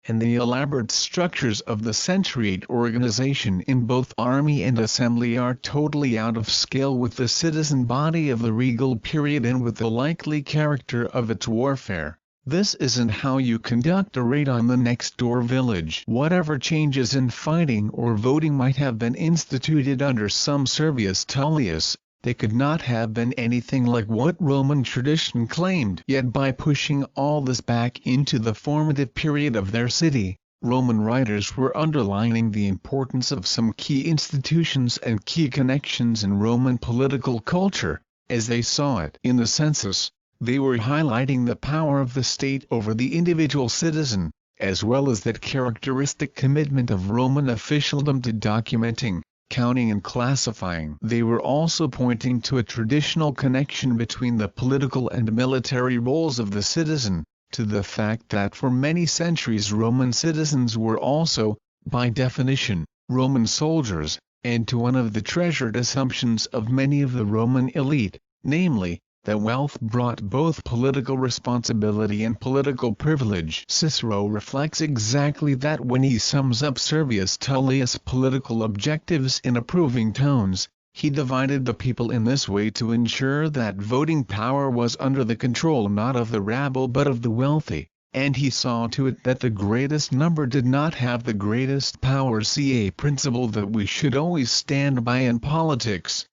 and the elaborate structures of the centuriate organization in both army and assembly are totally out of scale with the citizen body of the regal period and with the likely character of its warfare. This isn't how you conduct a raid on the next-door village. Whatever changes in fighting or voting might have been instituted under some Servius Tullius, they could not have been anything like what Roman tradition claimed. Yet by pushing all this back into the formative period of their city, Roman writers were underlining the importance of some key institutions and key connections in Roman political culture, as they saw it. In the census, they were highlighting the power of the state over the individual citizen, as well as that characteristic commitment of Roman officialdom to documenting, counting and classifying. They were also pointing to a traditional connection between the political and military roles of the citizen, to the fact that for many centuries Roman citizens were also, by definition, Roman soldiers, and to one of the treasured assumptions of many of the Roman elite, namely, that wealth brought both political responsibility and political privilege. Cicero reflects exactly that when he sums up Servius Tullius' political objectives in approving tones. He divided the people in this way to ensure that voting power was under the control not of the rabble but of the wealthy, and he saw to it that the greatest number did not have the greatest power. See a principle that we should always stand by in politics.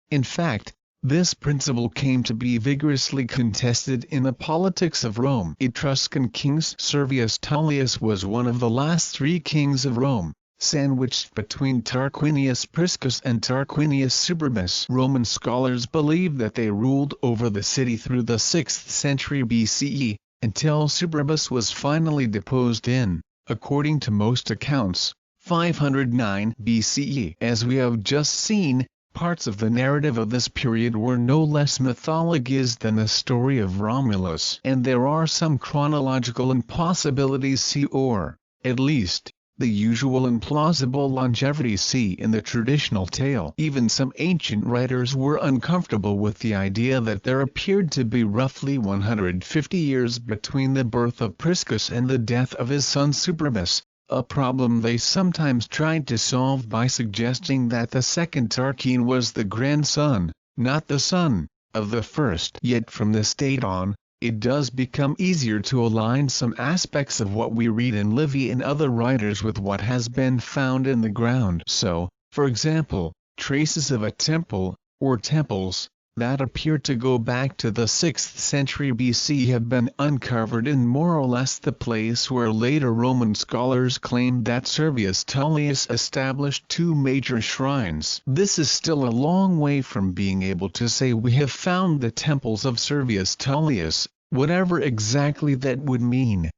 In fact, this principle came to be vigorously contested in the politics of Rome. Etruscan kings. Servius Tullius was one of the last 3 kings of Rome, sandwiched between Tarquinius Priscus and Tarquinius Suburbus. Roman scholars believe that they ruled over the city through the 6th century BCE, until Superbus was finally deposed in, according to most accounts, 509 BCE. As we have just seen, parts of the narrative of this period were no less mythologized than the story of Romulus, and there are some chronological impossibilities see or, at least, the usual implausible longevity see in the traditional tale. Even some ancient writers were uncomfortable with the idea that there appeared to be roughly 150 years between the birth of Priscus and the death of his son Superbus, a problem they sometimes tried to solve by suggesting that the second Tarquin was the grandson, not the son, of the first. Yet from this date on, it does become easier to align some aspects of what we read in Livy and other writers with what has been found in the ground. So, for example, traces of a temple, or temples, that appear to go back to the 6th century BC have been uncovered in more or less the place where later Roman scholars claimed that Servius Tullius established 2 major shrines. This is still a long way from being able to say we have found the temples of Servius Tullius, whatever exactly that would mean.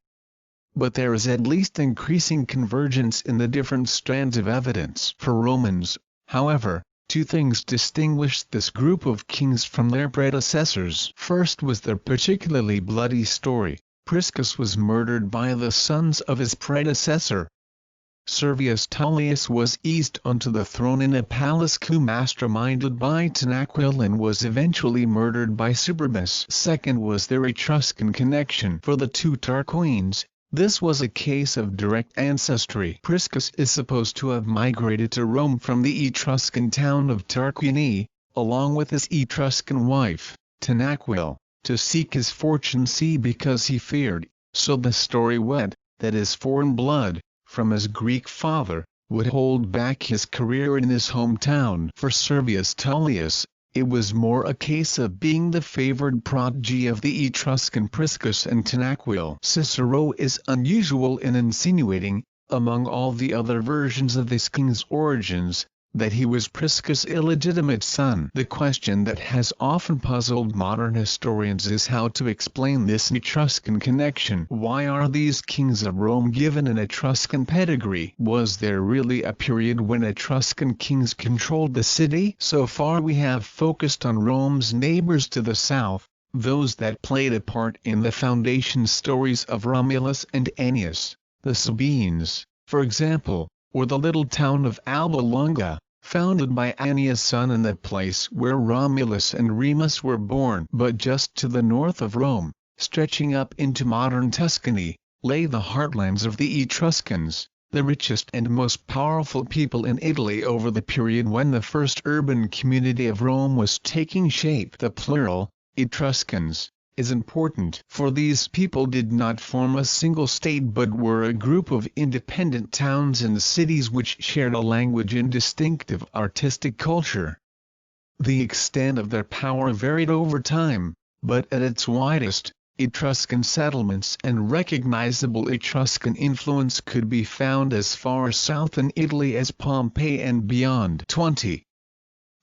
But there is at least increasing convergence in the different strands of evidence. For Romans, however, 2 things distinguished this group of kings from their predecessors. First was their particularly bloody story. Priscus was murdered by the sons of his predecessor. Servius Tullius was eased onto the throne in a palace coup masterminded by Tanaquil and was eventually murdered by Superbus. Second was their Etruscan connection. For the 2 Tarquins, this was a case of direct ancestry. Priscus is supposed to have migrated to Rome from the Etruscan town of Tarquini, along with his Etruscan wife, Tanaquil, to seek his fortune because he feared, so the story went, that his foreign blood, from his Greek father, would hold back his career in his hometown. For Servius Tullius, it was more a case of being the favored prodigy of the Etruscan Priscus and Tanaquil. Cicero is unusual in insinuating, among all the other versions of this king's origins, that he was Priscus' illegitimate son. The question that has often puzzled modern historians is how to explain this Etruscan connection. Why are these kings of Rome given an Etruscan pedigree? Was there really a period when Etruscan kings controlled the city? So far we have focused on Rome's neighbors to the south, those that played a part in the foundation stories of Romulus and Annius, the Sabines, for example, or the little town of Alba Longa, founded by Annius' son and the place where Romulus and Remus were born. But just to the north of Rome, stretching up into modern Tuscany, lay the heartlands of the Etruscans, the richest and most powerful people in Italy over the period when the first urban community of Rome was taking shape. The plural, Etruscans, is important, for these people did not form a single state but were a group of independent towns and cities which shared a language and distinctive artistic culture. The extent of their power varied over time, but at its widest, Etruscan settlements and recognizable Etruscan influence could be found as far south in Italy as Pompeii and beyond. 20.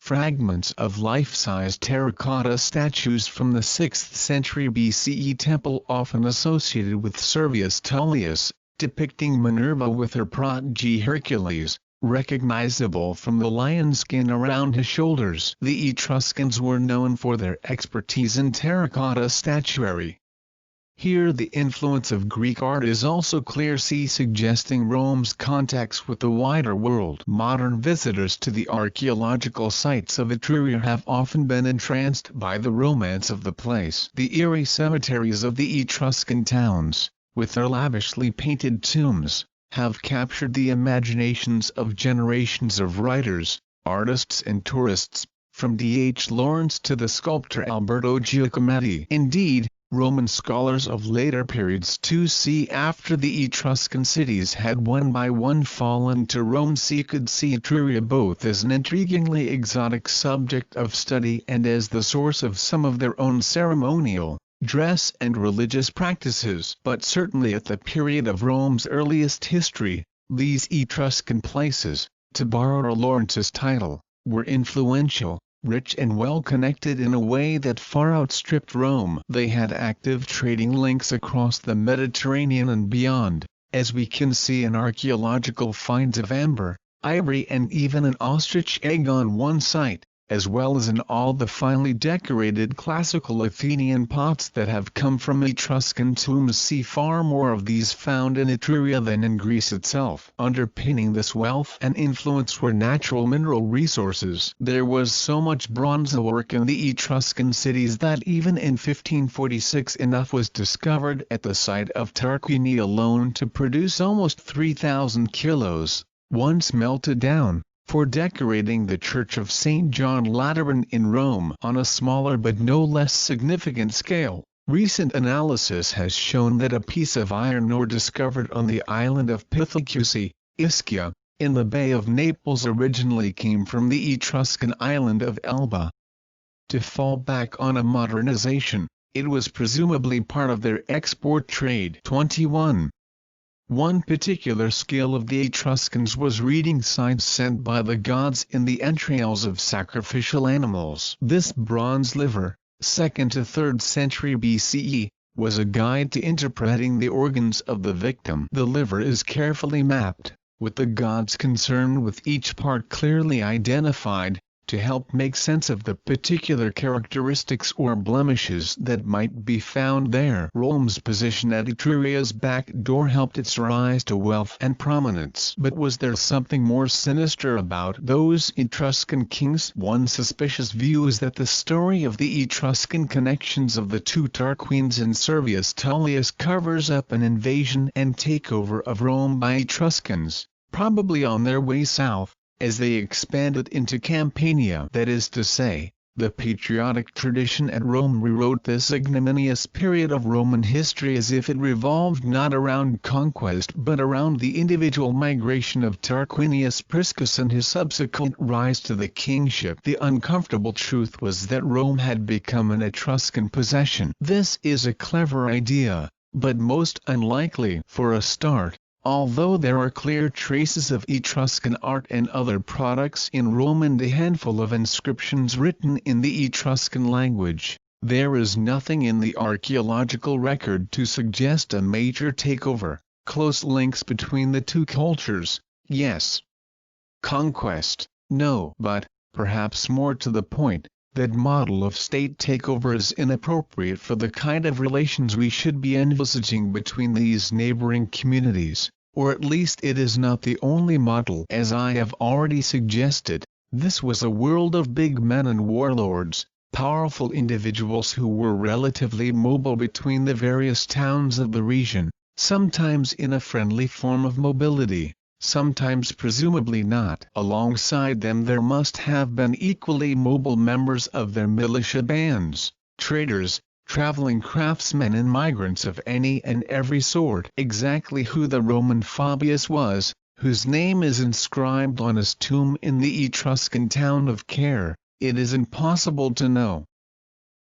Fragments of life-size terracotta statues from the 6th century BCE temple often associated with Servius Tullius, depicting Minerva with her prodigy Hercules, recognizable from the lion skin around his shoulders. The Etruscans were known for their expertise in terracotta statuary. Here the influence of Greek art is also clear, suggesting Rome's contacts with the wider world. Modern visitors to the archaeological sites of Etruria have often been entranced by the romance of the place. The eerie cemeteries of the Etruscan towns, with their lavishly painted tombs, have captured the imaginations of generations of writers, artists and tourists, from D.H. Lawrence to the sculptor Alberto Giacometti. Indeed, Roman scholars of later periods too after the Etruscan cities had one by one fallen to Rome could see Etruria both as an intriguingly exotic subject of study and as the source of some of their own ceremonial, dress and religious practices. But certainly at the period of Rome's earliest history, these Etruscan places, to borrow Lawrence's title, were influential, rich and well-connected in a way that far outstripped Rome. They had active trading links across the Mediterranean and beyond, as we can see in archaeological finds of amber, ivory and even an ostrich egg on one site, as well as in all the finely decorated classical Athenian pots that have come from Etruscan tombs. See far more of these found in Etruria than in Greece itself. Underpinning this wealth and influence were natural mineral resources. There was so much bronze work in the Etruscan cities that even in 1546 enough was discovered at the site of Tarquini alone to produce almost 3,000 kilos, once melted down, for decorating the Church of St. John Lateran in Rome. On a smaller but no less significant scale, recent analysis has shown that a piece of iron ore discovered on the island of Pithecusae, Ischia, in the Bay of Naples originally came from the Etruscan island of Elba. To fall back on a modernization, it was presumably part of their export trade. 21. One particular skill of the Etruscans was reading signs sent by the gods in the entrails of sacrificial animals. This bronze liver, 2nd to 3rd century BCE, was a guide to interpreting the organs of the victim. The liver is carefully mapped, with the gods concerned with each part clearly identified, to help make sense of the particular characteristics or blemishes that might be found there. Rome's position at Etruria's back door helped its rise to wealth and prominence. But was there something more sinister about those Etruscan kings? One suspicious view is that the story of the Etruscan connections of the two Tarquins and Servius Tullius covers up an invasion and takeover of Rome by Etruscans, probably on their way south, as they expanded into Campania. That is to say, the patriotic tradition at Rome rewrote this ignominious period of Roman history as if it revolved not around conquest but around the individual migration of Tarquinius Priscus and his subsequent rise to the kingship. The uncomfortable truth was that Rome had become an Etruscan possession. This is a clever idea, but most unlikely. For a start, although there are clear traces of Etruscan art and other products in Rome and a handful of inscriptions written in the Etruscan language, there is nothing in the archaeological record to suggest a major takeover. Close links between the two cultures, yes. Conquest, no. But, perhaps more to the point, that model of state takeover is inappropriate for the kind of relations we should be envisaging between these neighboring communities, or at least it is not the only model. As I have already suggested, this was a world of big men and warlords, powerful individuals who were relatively mobile between the various towns of the region, sometimes in a friendly form of mobility, sometimes presumably not. Alongside them there must have been equally mobile members of their militia bands, traders, traveling craftsmen and migrants of any and every sort. Exactly who the Roman Fabius was, whose name is inscribed on his tomb in the Etruscan town of Caere, it is impossible to know.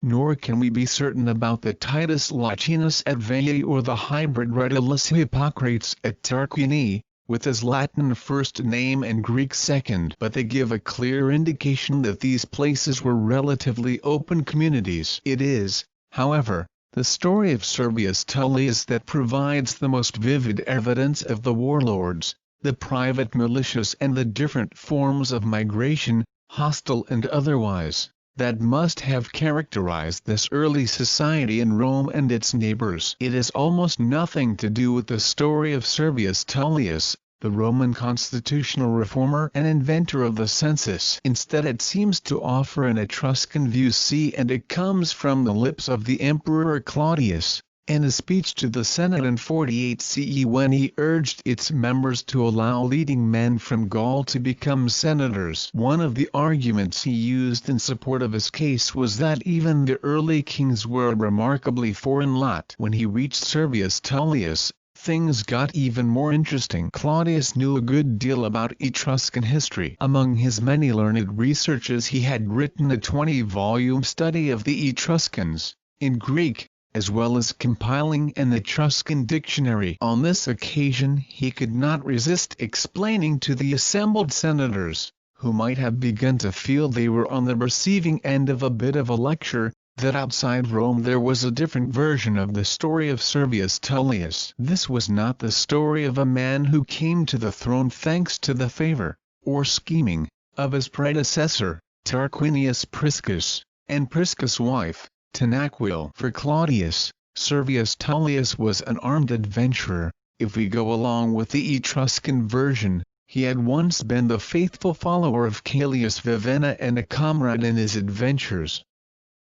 Nor can we be certain about the Titus Latinus at Veii or the hybrid Rheticus Hippocrates at Tarquini, with his Latin first name and Greek second. But they give a clear indication that these places were relatively open communities. It is, however, the story of Servius Tullius that provides the most vivid evidence of the warlords, the private militias and the different forms of migration, hostile and otherwise, that must have characterized this early society in Rome and its neighbors. It has almost nothing to do with the story of Servius Tullius, the Roman constitutional reformer and inventor of the census. Instead it seems to offer an Etruscan view. And it comes from the lips of the Emperor Claudius, in a speech to the Senate in 48 CE when he urged its members to allow leading men from Gaul to become senators. One of the arguments he used in support of his case was that even the early kings were a remarkably foreign lot. When he reached Servius Tullius, things got even more interesting. Claudius knew a good deal about Etruscan history. Among his many learned researches he had written a 20-volume study of the Etruscans, in Greek, as well as compiling an Etruscan dictionary. On this occasion he could not resist explaining to the assembled senators, who might have begun to feel they were on the receiving end of a bit of a lecture, that outside Rome there was a different version of the story of Servius Tullius. This was not the story of a man who came to the throne thanks to the favor, or scheming, of his predecessor, Tarquinius Priscus, and Priscus' wife, Tanaquil. For Claudius, Servius Tullius was an armed adventurer. If we go along with the Etruscan version, he had once been the faithful follower of Caelius Vivenna and a comrade in his adventures.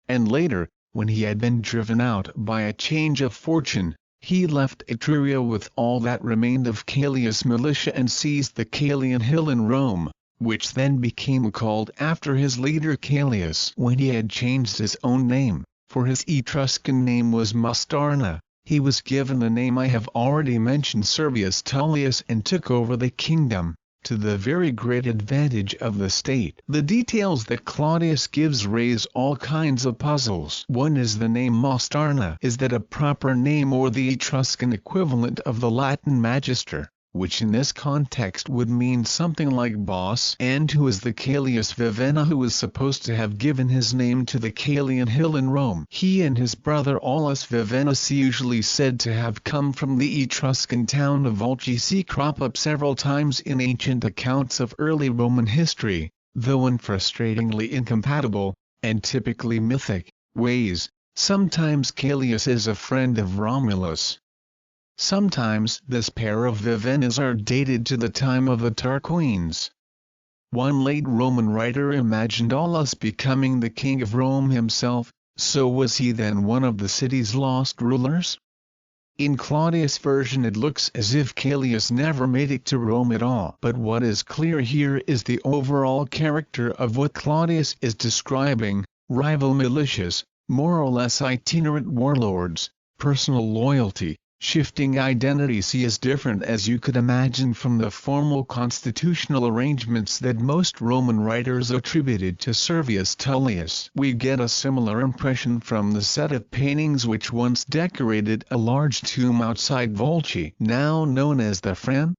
And later, when he had been driven out by a change of fortune, he left Etruria with all that remained of Caelius' militia and seized the Caelian hill in Rome, which then became called after his leader Caelius. When he had changed his own name, for his Etruscan name was Mastarna, he was given the name I have already mentioned, Servius Tullius, and took over the kingdom, to the very great advantage of the state. The details that Claudius gives raise all kinds of puzzles. One is the name Mastarna. Is that a proper name or the Etruscan equivalent of the Latin magister, which in this context would mean something like boss? And who is the Caelius Vivenna who is supposed to have given his name to the Caelian hill in Rome? He and his brother Aulus Vivennus, usually said to have come from the Etruscan town of Volgici, crop up several times in ancient accounts of early Roman history, though in frustratingly incompatible, and typically mythic, ways. Sometimes Caelius is a friend of Romulus. Sometimes this pair of Vivennas are dated to the time of the Tarquins. One late Roman writer imagined Aulus becoming the king of Rome himself, so was he then one of the city's lost rulers? In Claudius' version it looks as if Caelius never made it to Rome at all. But what is clear here is the overall character of what Claudius is describing: rival militias, more or less itinerant warlords, personal loyalty, shifting identities. He is different, as you could imagine, from the formal constitutional arrangements that most Roman writers attributed to Servius Tullius. We get a similar impression from the set of paintings which once decorated a large tomb outside Volci, now known as the Fran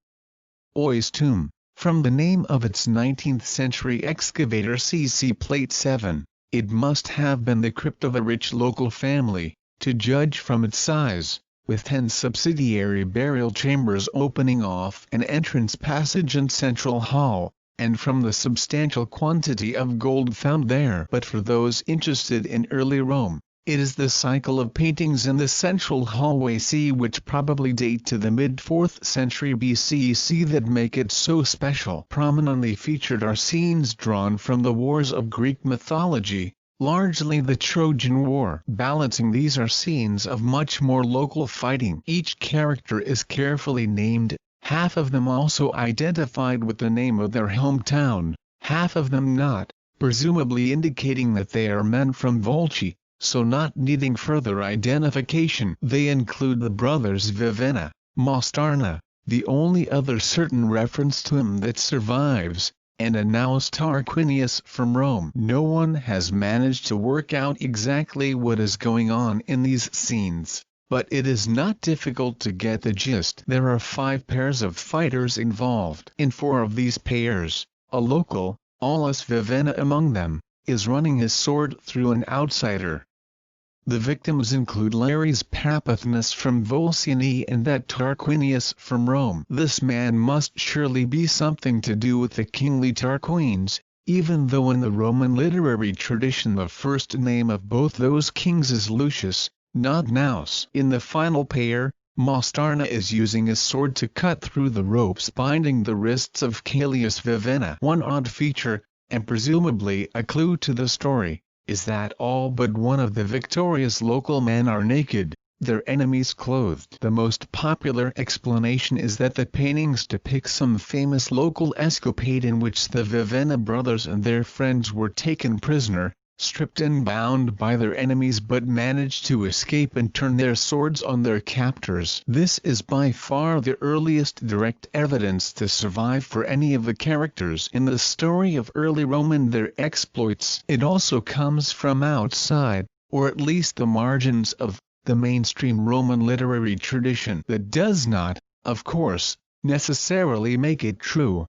Ois tomb, from the name of its 19th century excavator. CC Plate 7. It must have been the crypt of a rich local family, to judge from its size, with 10 subsidiary burial chambers opening off an entrance passage and central hall, and from the substantial quantity of gold found there. But for those interested in early Rome, it is the cycle of paintings in the central hallway C, which probably date to the mid-4th century BC, that make it so special. Prominently featured are scenes drawn from the wars of Greek mythology, largely the Trojan War. Balancing these are scenes of much more local fighting. Each character is carefully named, half of them also identified with the name of their hometown, half of them not, presumably indicating that they are men from Volci, so not needing further identification. They include the brothers Vivenna, Mastarna, the only other certain reference to him that survives, and Annaeus Tarquinius from Rome. No one has managed to work out exactly what is going on in these scenes, but it is not difficult to get the gist. There are 5 pairs of fighters involved. In 4 of these pairs, a local, Aulus Vivenna among them, is running his sword through an outsider. The victims include Lares Papathnus from Volsini and that Tarquinius from Rome. This man must surely be something to do with the kingly Tarquins, even though in the Roman literary tradition the first name of both those kings is Lucius, not Naus. In the final pair, Mastarna is using his sword to cut through the ropes binding the wrists of Caelius Vivenna. One odd feature, and presumably a clue to the story, is that all but one of the victorious local men are naked, their enemies clothed. The most popular explanation is that the paintings depict some famous local escapade in which the Vivenna brothers and their friends were taken prisoner, stripped and bound by their enemies, but managed to escape and turn their swords on their captors. This is by far the earliest direct evidence to survive for any of the characters in the story of early Rome and their exploits. It also comes from outside, or at least the margins of, the mainstream Roman literary tradition. That does not, of course, necessarily make it true.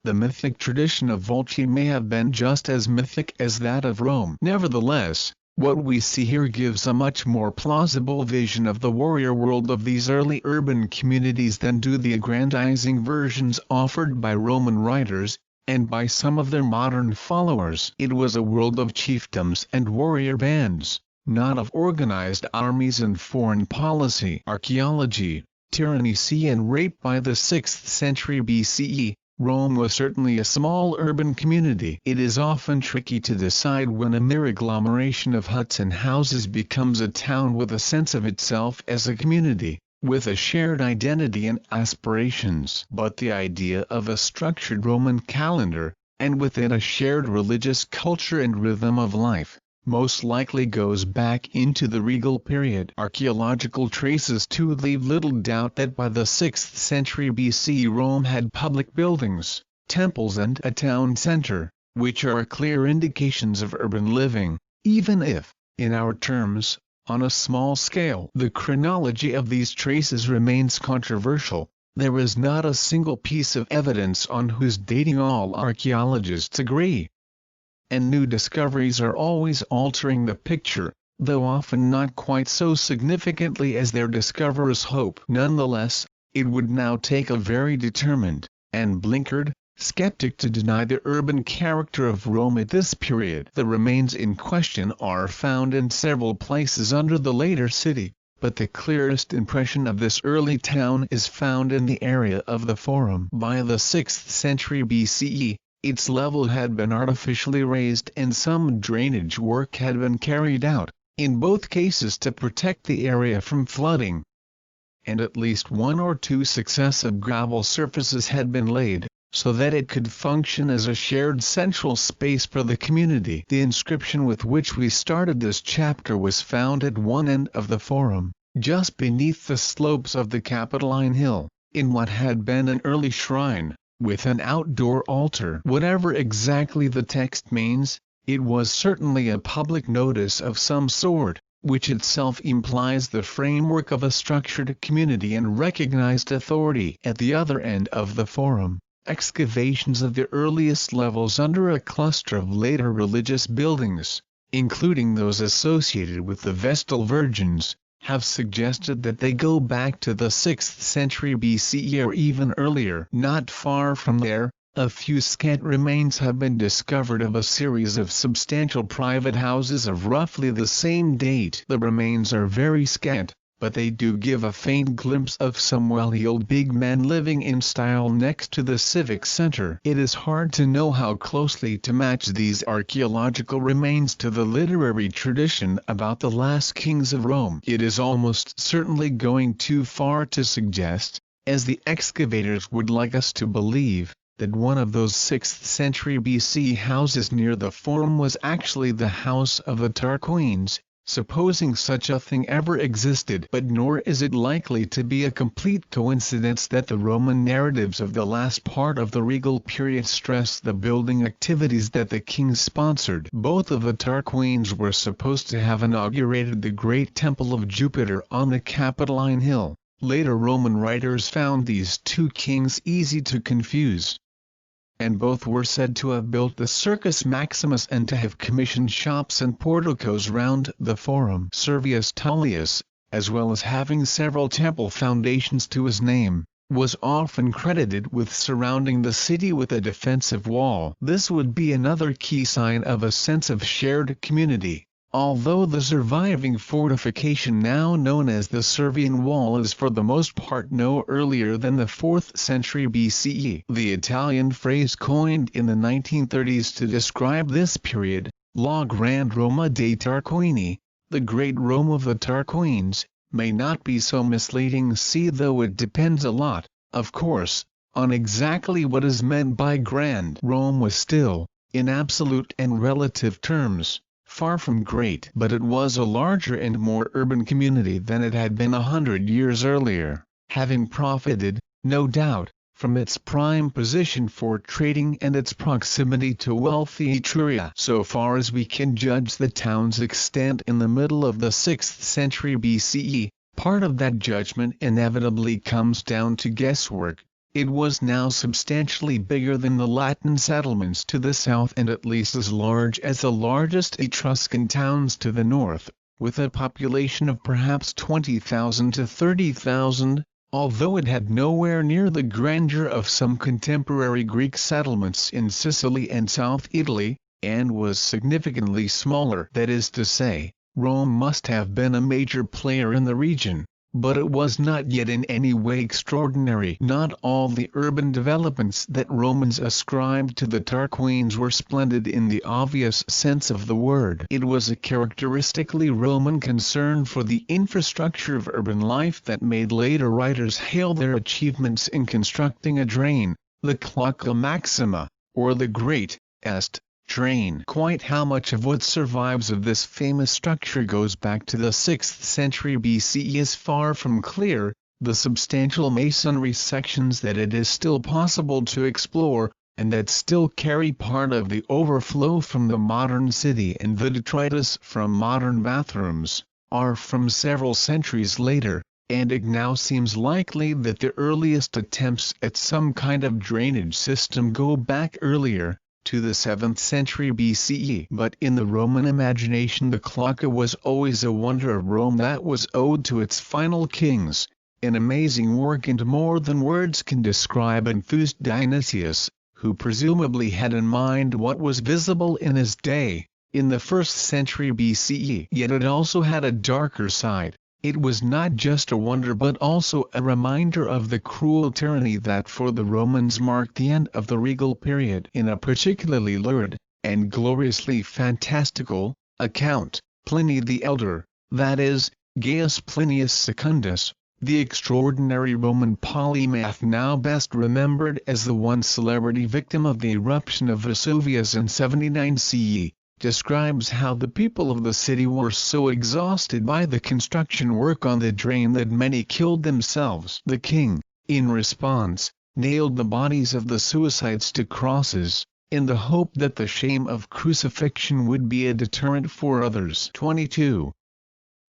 The mythic tradition of Volci may have been just as mythic as that of Rome. Nevertheless, what we see here gives a much more plausible vision of the warrior world of these early urban communities than do the aggrandizing versions offered by Roman writers, and by some of their modern followers. It was a world of chiefdoms and warrior bands, not of organized armies and foreign policy. Archaeology, tyranny, and rape. By the 6th century BCE, Rome was certainly a small urban community. It is often tricky to decide when a mere agglomeration of huts and houses becomes a town with a sense of itself as a community, with a shared identity and aspirations. But the idea of a structured Roman calendar, and with it a shared religious culture and rhythm of life, most likely goes back into the regal period. Archaeological traces too leave little doubt that by the 6th century BC Rome had public buildings, temples and a town center, which are clear indications of urban living, even if, in our terms, on a small scale. The chronology of these traces remains controversial. There is not a single piece of evidence on whose dating all archaeologists agree. And new discoveries are always altering the picture, though often not quite so significantly as their discoverers hope. Nonetheless, it would now take a very determined, and blinkered, skeptic to deny the urban character of Rome at this period. The remains in question are found in several places under the later city, but the clearest impression of this early town is found in the area of the Forum. By the 6th century BCE, its level had been artificially raised and some drainage work had been carried out, in both cases to protect the area from flooding. And at least one or two successive gravel surfaces had been laid, so that it could function as a shared central space for the community. The inscription with which we started this chapter was found at one end of the Forum, just beneath the slopes of the Capitoline Hill, in what had been an early shrine, with an outdoor altar. Whatever exactly the text means, it was certainly a public notice of some sort, which itself implies the framework of a structured community and recognized authority. At the other end of the Forum, excavations of the earliest levels under a cluster of later religious buildings, including those associated with the Vestal Virgins, have suggested that they go back to the 6th century BCE or even earlier. Not far from there, a few scant remains have been discovered of a series of substantial private houses of roughly the same date. The remains are very scant, but they do give a faint glimpse of some well-heeled big men living in style next to the civic center. It is hard to know how closely to match these archaeological remains to the literary tradition about the last kings of Rome. It is almost certainly going too far to suggest, as the excavators would like us to believe, that one of those 6th century BC houses near the Forum was actually the house of the Tarquins, supposing such a thing ever existed. But nor is it likely to be a complete coincidence that the Roman narratives of the last part of the regal period stress the building activities that the kings sponsored. Both of the Tarquins were supposed to have inaugurated the great temple of Jupiter on the Capitoline Hill. Later Roman writers found these two kings easy to confuse, and both were said to have built the Circus Maximus and to have commissioned shops and porticos round the Forum. Servius Tullius, as well as having several temple foundations to his name, was often credited with surrounding the city with a defensive wall. This would be another key sign of a sense of shared community, although the surviving fortification now known as the Servian Wall is for the most part no earlier than the 4th century BCE. The Italian phrase coined in the 1930s to describe this period, La Grande Roma dei Tarquini, the Great Rome of the Tarquins, may not be so misleading, though it depends a lot, of course, on exactly what is meant by grand. Rome was still, in absolute and relative terms, far from great, but it was a larger and more urban community than it had been 100 years earlier, having profited, no doubt, from its prime position for trading and its proximity to wealthy Etruria. So far as we can judge the town's extent in the middle of the 6th century BCE, part of that judgment inevitably comes down to guesswork, It was now substantially bigger than the Latin settlements to the south and at least as large as the largest Etruscan towns to the north, with a population of perhaps 20,000 to 30,000, although it had nowhere near the grandeur of some contemporary Greek settlements in Sicily and South Italy, and was significantly smaller. That is to say, Rome must have been a major player in the region, but it was not yet in any way extraordinary. Not all the urban developments that Romans ascribed to the Tarquins were splendid in the obvious sense of the word. It was a characteristically Roman concern for the infrastructure of urban life that made later writers hail their achievements in constructing a drain, the Cloaca Maxima, or the Great Est Drain. Quite how much of what survives of this famous structure goes back to the 6th century BCE is far from clear. The substantial masonry sections that it is still possible to explore, and that still carry part of the overflow from the modern city and the detritus from modern bathrooms, are from several centuries later, and it now seems likely that the earliest attempts at some kind of drainage system go back earlier, to the 7th century BCE. But in the Roman imagination the Cloaca was always a wonder of Rome that was owed to its final kings, an amazing work and more than words can describe, enthused Dionysius, who presumably had in mind what was visible in his day, in the 1st century BCE. Yet it also had a darker side. It was not just a wonder but also a reminder of the cruel tyranny that for the Romans marked the end of the regal period. In a particularly lurid, and gloriously fantastical, account, Pliny the Elder, that is, Gaius Plinius Secundus, the extraordinary Roman polymath now best remembered as the one celebrity victim of the eruption of Vesuvius in 79 CE, describes how the people of the city were so exhausted by the construction work on the drain that many killed themselves. The king, in response, nailed the bodies of the suicides to crosses, in the hope that the shame of crucifixion would be a deterrent for others. 22.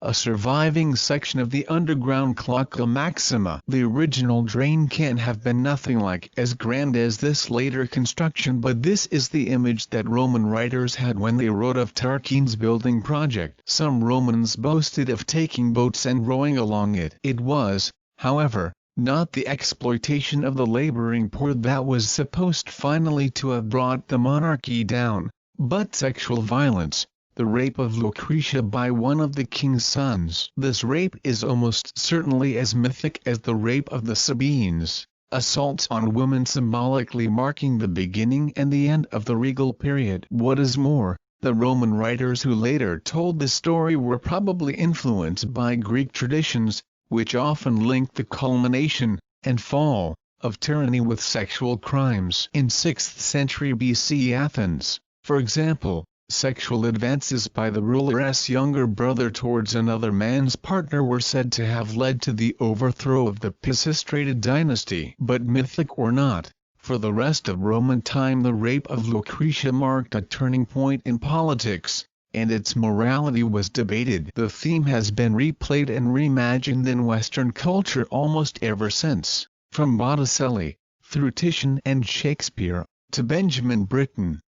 A surviving section of the underground Cloaca Maxima. The original drain can have been nothing like as grand as this later construction, but this is the image that Roman writers had when they wrote of Tarquin's building project. Some Romans boasted of taking boats and rowing along it. It was, however, not the exploitation of the laboring poor that was supposed finally to have brought the monarchy down, but sexual violence. The rape of Lucretia by one of the king's sons. This rape is almost certainly as mythic as the rape of the Sabines, assaults on women symbolically marking the beginning and the end of the regal period. What is more, the Roman writers who later told the story were probably influenced by Greek traditions, which often linked the culmination, and fall, of tyranny with sexual crimes. In 6th century BC Athens, for example, sexual advances by the ruler's younger brother towards another man's partner were said to have led to the overthrow of the Pisistrated dynasty. But mythic or not, for the rest of Roman time the rape of Lucretia marked a turning point in politics, and its morality was debated. The theme has been replayed and reimagined in Western culture almost ever since, from Botticelli, through Titian and Shakespeare, to Benjamin Britten.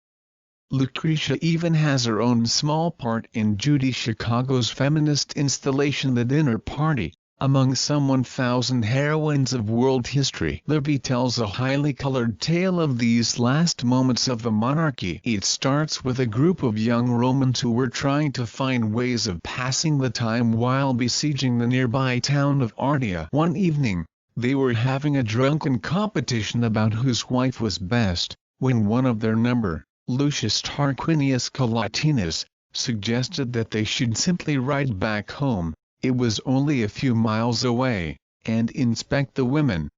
Lucretia even has her own small part in Judy Chicago's feminist installation The Dinner Party. Among some 1,000 heroines of world history, Livy tells a highly colored tale of these last moments of the monarchy. It starts with a group of young Romans who were trying to find ways of passing the time while besieging the nearby town of Ardea. One evening, they were having a drunken competition about whose wife was best, when one of their number, Lucius Tarquinius Collatinus, suggested that they should simply ride back home, it was only a few miles away, and inspect the women.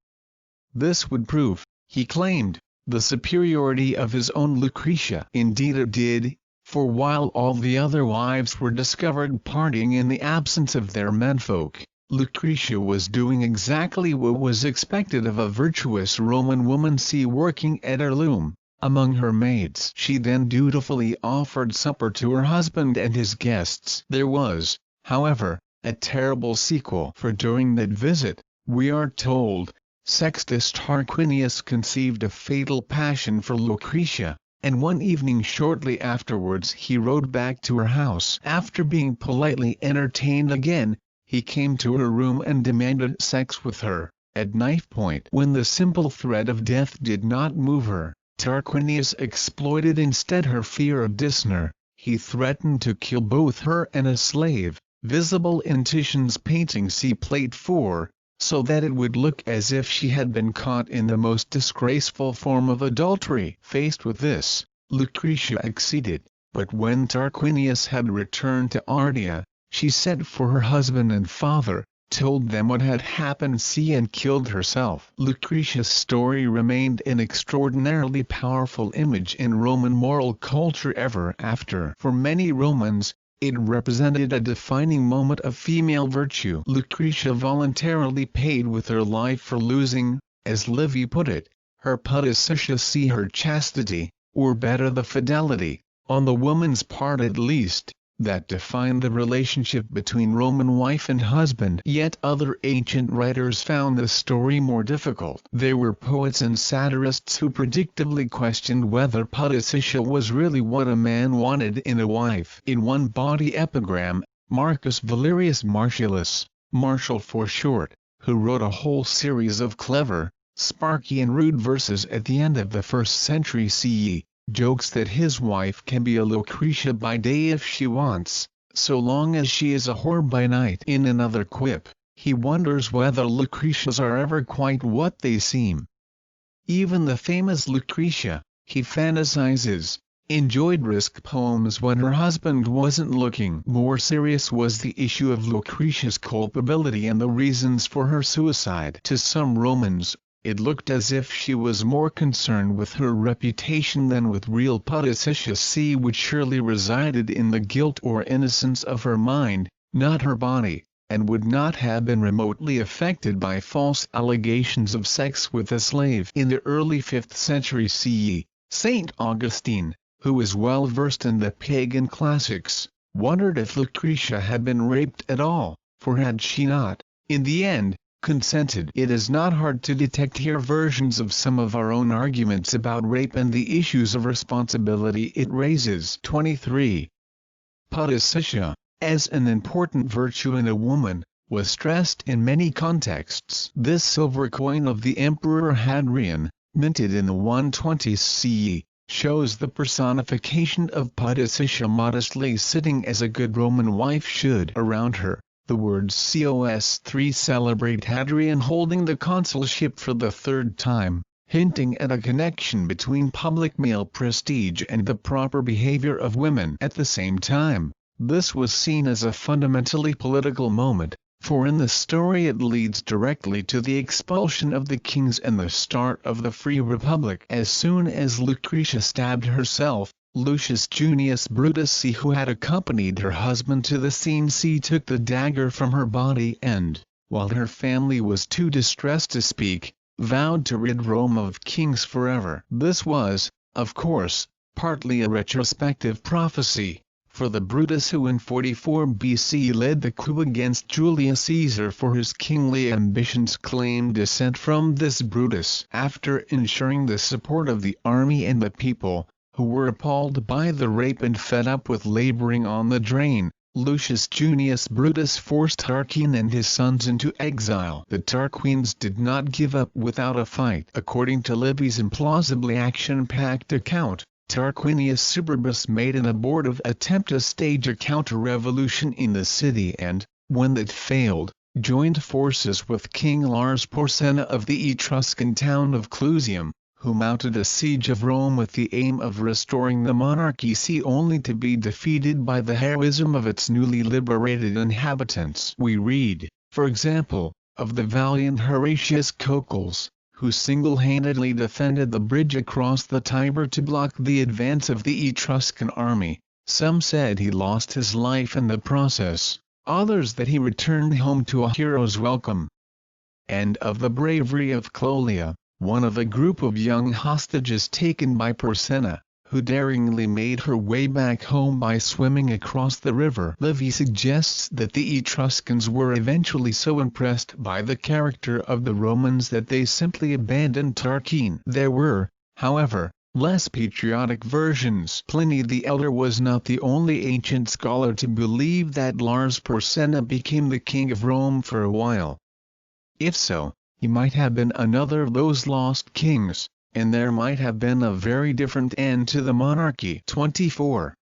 This would prove, he claimed, the superiority of his own Lucretia. Indeed it did, for while all the other wives were discovered partying in the absence of their menfolk, Lucretia was doing exactly what was expected of a virtuous Roman woman. See working at her loom. Among her maids. She then dutifully offered supper to her husband and his guests. There was, however, a terrible sequel, for during that visit, we are told, Sextus Tarquinius conceived a fatal passion for Lucretia, and one evening shortly afterwards he rode back to her house. After being politely entertained again, he came to her room and demanded sex with her, at knife point. When the simple threat of death did not move her, Tarquinius exploited instead her fear of dishonor. He threatened to kill both her and a slave, visible in Titian's painting see Plate 4, so that it would look as if she had been caught in the most disgraceful form of adultery. Faced with this, Lucretia acceded, but when Tarquinius had returned to Ardea, she sent for her husband and father, told them what had happened and killed herself. Lucretia's story remained an extraordinarily powerful image in Roman moral culture ever after. For many Romans, it represented a defining moment of female virtue. Lucretia voluntarily paid with her life for losing, as Livy put it, her pudicitia, her chastity, or better the fidelity, on the woman's part at least, that defined the relationship between Roman wife and husband. Yet other ancient writers found the story more difficult. There were poets and satirists who predictably questioned whether pudicitia was really what a man wanted in a wife. In one bawdy epigram, Marcus Valerius Martialus, Martial for short, who wrote a whole series of clever, sparky and rude verses at the end of the 1st century CE, jokes that his wife can be a Lucretia by day if she wants, so long as she is a whore by night. In another quip, he wonders whether Lucretias are ever quite what they seem. Even the famous Lucretia, he fantasizes, enjoyed risk poems when her husband wasn't looking. More serious was the issue of Lucretia's culpability and the reasons for her suicide. To some Romans, it looked as if she was more concerned with her reputation than with real pudicitia, which surely resided in the guilt or innocence of her mind, not her body, and would not have been remotely affected by false allegations of sex with a slave. In the early 5th century CE, St. Augustine, who was well versed in the pagan classics, wondered if Lucretia had been raped at all, for had she not, in the end, consented? It is not hard to detect here versions of some of our own arguments about rape and the issues of responsibility it raises. 23. Pudicitia, as an important virtue in a woman, was stressed in many contexts. This silver coin of the Emperor Hadrian, minted in the 120s CE, shows the personification of pudicitia modestly sitting as a good Roman wife should. Around her, the words Cos3 celebrate Hadrian holding the consulship for the 3rd time, hinting at a connection between public male prestige and the proper behavior of women. At the same time, this was seen as a fundamentally political moment, for in the story it leads directly to the expulsion of the kings and the start of the Free Republic. As soon as Lucretia stabbed herself, Lucius Junius Brutus, who had accompanied her husband to the scene, took the dagger from her body and, while her family was too distressed to speak, vowed to rid Rome of kings forever. This was, of course, partly a retrospective prophecy, for the Brutus who in 44 BC led the coup against Julius Caesar for his kingly ambitions claimed descent from this Brutus. After ensuring the support of the army and the people, who were appalled by the rape and fed up with laboring on the drain, Lucius Junius Brutus forced Tarquin and his sons into exile. The Tarquins did not give up without a fight. According to Livy's implausibly action-packed account, Tarquinius Superbus made an abortive attempt to stage a counter-revolution in the city and, when that failed, joined forces with King Lars Porsena of the Etruscan town of Clusium, who mounted a siege of Rome with the aim of restoring the monarchy, only to be defeated by the heroism of its newly liberated inhabitants. We read, for example, of the valiant Horatius Cocles, who single-handedly defended the bridge across the Tiber to block the advance of the Etruscan army. Some said he lost his life in the process, others that he returned home to a hero's welcome. And of the bravery of Cloelia, one of a group of young hostages taken by Porsena, who daringly made her way back home by swimming across the river. Livy suggests that the Etruscans were eventually so impressed by the character of the Romans that they simply abandoned Tarquin. There were, however, less patriotic versions. Pliny the Elder was not the only ancient scholar to believe that Lars Porsena became the king of Rome for a while. If so, he might have been another of those lost kings, and there might have been a very different end to the monarchy. 24.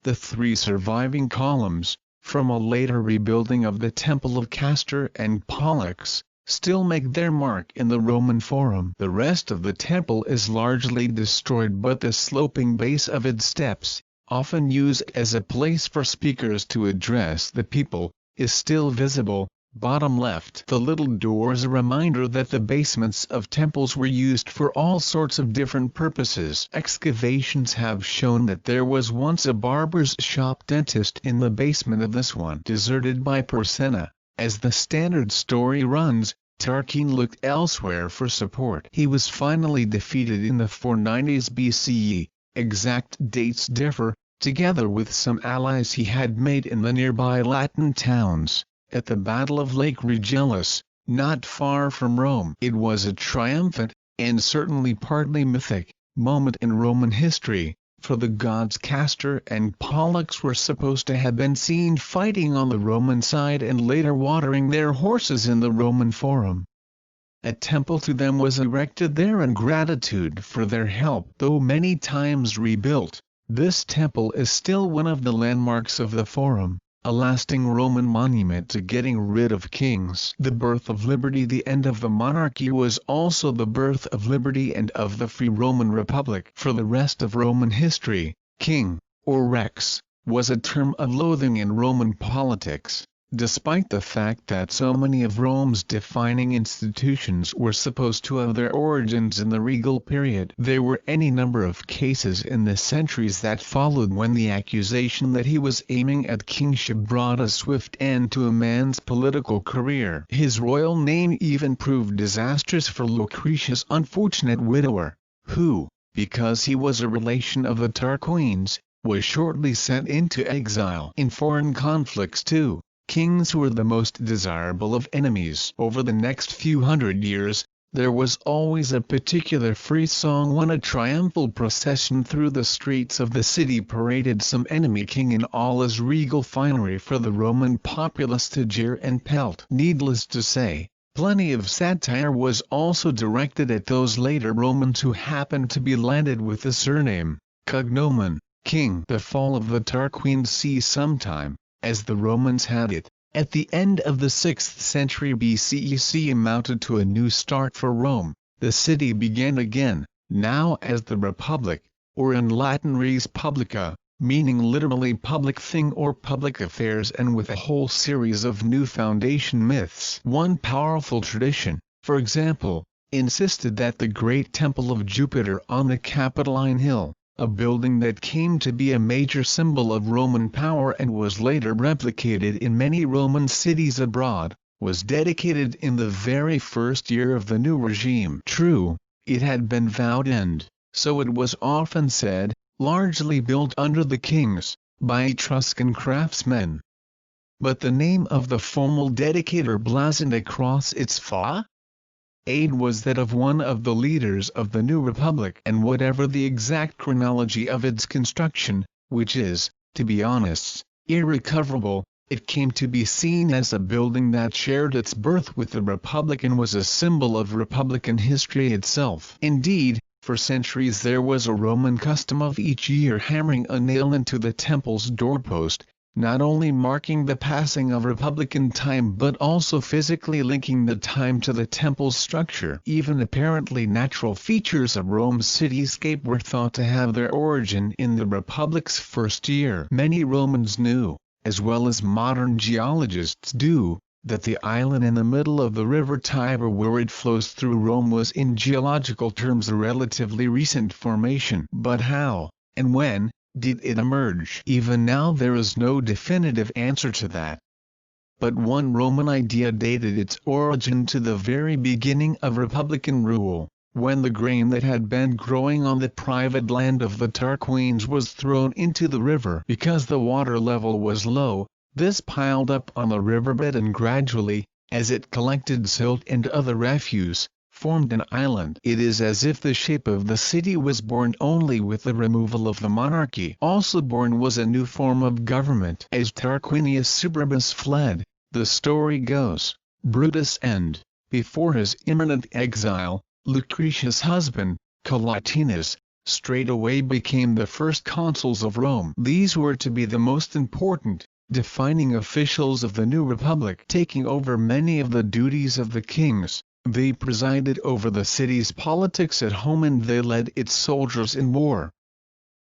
The three surviving columns, from a later rebuilding of the Temple of Castor and Pollux, still make their mark in the Roman Forum. The rest of the temple is largely destroyed, but the sloping base of its steps, often used as a place for speakers to address the people, is still visible. Bottom left. The little door is a reminder that the basements of temples were used for all sorts of different purposes. Excavations have shown that there was once a barber's shop dentist in the basement of this one. Deserted by Porsena, as the standard story runs, Tarquin looked elsewhere for support. He was finally defeated in the 490s BCE, exact dates differ, together with some allies he had made in the nearby Latin towns, at the Battle of Lake Regillus, not far from Rome. It was a triumphant, and certainly partly mythic, moment in Roman history, for the gods Castor and Pollux were supposed to have been seen fighting on the Roman side and later watering their horses in the Roman Forum. A temple to them was erected there in gratitude for their help. Though many times rebuilt, this temple is still one of the landmarks of the Forum, a lasting Roman monument to getting rid of kings. The birth of liberty. The end of the monarchy was also the birth of liberty and of the free Roman Republic. For the rest of Roman history, king, or rex, was a term of loathing in Roman politics. Despite the fact that so many of Rome's defining institutions were supposed to have their origins in the regal period, there were any number of cases in the centuries that followed when the accusation that he was aiming at kingship brought a swift end to a man's political career. His royal name even proved disastrous for Lucretia's unfortunate widower, who, because he was a relation of the Tarquins, was shortly sent into exile. In foreign conflicts too, kings were the most desirable of enemies. Over the next few hundred years, there was always a particular free song when a triumphal procession through the streets of the city paraded some enemy king in all his regal finery for the Roman populace to jeer and pelt. Needless to say, plenty of satire was also directed at those later Romans who happened to be landed with the surname cognomen king. The fall of the Tarquins see sometime, as the Romans had it, at the end of the 6th century BCE amounted to a new start for Rome. The city began again, now as the Republic, or in Latin res publica, meaning literally public thing or public affairs, and with a whole series of new foundation myths. One powerful tradition, for example, insisted that the great temple of Jupiter on the Capitoline Hill, a building that came to be a major symbol of Roman power and was later replicated in many Roman cities abroad, was dedicated in the very first year of the new regime. True, it had been vowed and, so it was often said, largely built under the kings, by Etruscan craftsmen. But the name of the formal dedicator blazoned across its facade was that of one of the leaders of the new republic, and whatever the exact chronology of its construction, which is, to be honest, irrecoverable, it came to be seen as a building that shared its birth with the republic and was a symbol of republican history itself. Indeed, for centuries there was a Roman custom of each year hammering a nail into the temple's doorpost, not only marking the passing of republican time but also physically linking the time to the temple's structure. Even apparently natural features of Rome's cityscape were thought to have their origin in the republic's first year. Many Romans knew, as well as modern geologists do, that the island in the middle of the river Tiber where it flows through Rome was in geological terms a relatively recent formation. But how, and when, did it emerge? Even now there is no definitive answer to that. But one Roman idea dated its origin to the very beginning of republican rule, when the grain that had been growing on the private land of the Tarquins was thrown into the river because the water level was low, this piled up on the riverbed and gradually, as it collected silt and other refuse, formed an island. It is as if the shape of the city was born only with the removal of the monarchy. Also born was a new form of government. As Tarquinius Suburbus fled, the story goes, Brutus and, before his imminent exile, Lucretia's husband, Collatinus, straightway became the first consuls of Rome. These were to be the most important, defining officials of the new republic, taking over many of the duties of the kings. They presided over the city's politics at home and they led its soldiers in war.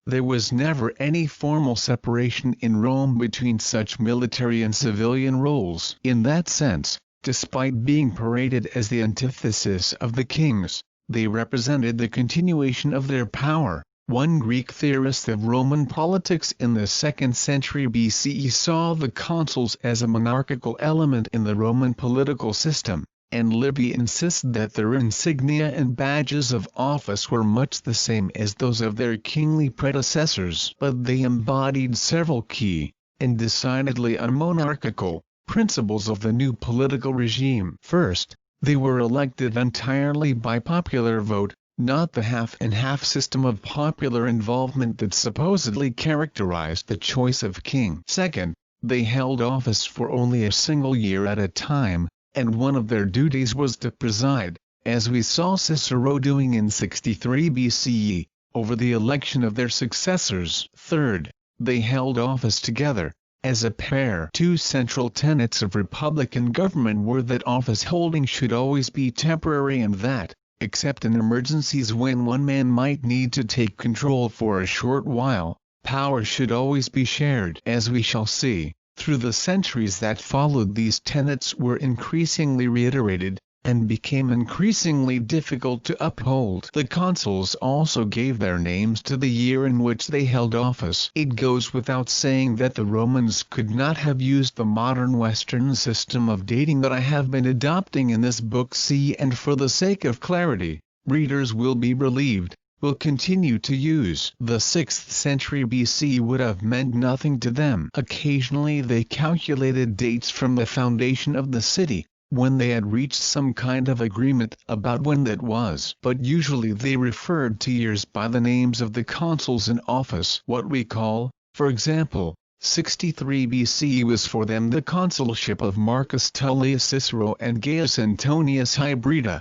There was never any formal separation in Rome between such military and civilian roles. In that sense, despite being paraded as the antithesis of the kings, they represented the continuation of their power. One Greek theorist of Roman politics in the 2nd century BCE saw the consuls as a monarchical element in the Roman political system, and Livy insisted that their insignia and badges of office were much the same as those of their kingly predecessors. But they embodied several key, and decidedly unmonarchical, principles of the new political regime. First, they were elected entirely by popular vote, not the half-and-half system of popular involvement that supposedly characterized the choice of king. Second, they held office for only a single year at a time, and one of their duties was to preside, as we saw Cicero doing in 63 BCE, over the election of their successors. Third, they held office together, as a pair. Two central tenets of republican government were that office holding should always be temporary and that, except in emergencies when one man might need to take control for a short while, power should always be shared. As we shall see, through the centuries that followed, these tenets were increasingly reiterated, and became increasingly difficult to uphold. The consuls also gave their names to the year in which they held office. It goes without saying that the Romans could not have used the modern Western system of dating that I have been adopting in this book. And for the sake of clarity, readers will be relieved, will continue to use. The 6th century BC would have meant nothing to them. Occasionally they calculated dates from the foundation of the city, when they had reached some kind of agreement about when that was. But usually they referred to years by the names of the consuls in office. What we call, for example, 63 BC was for them the consulship of Marcus Tullius Cicero and Gaius Antonius Hybrida.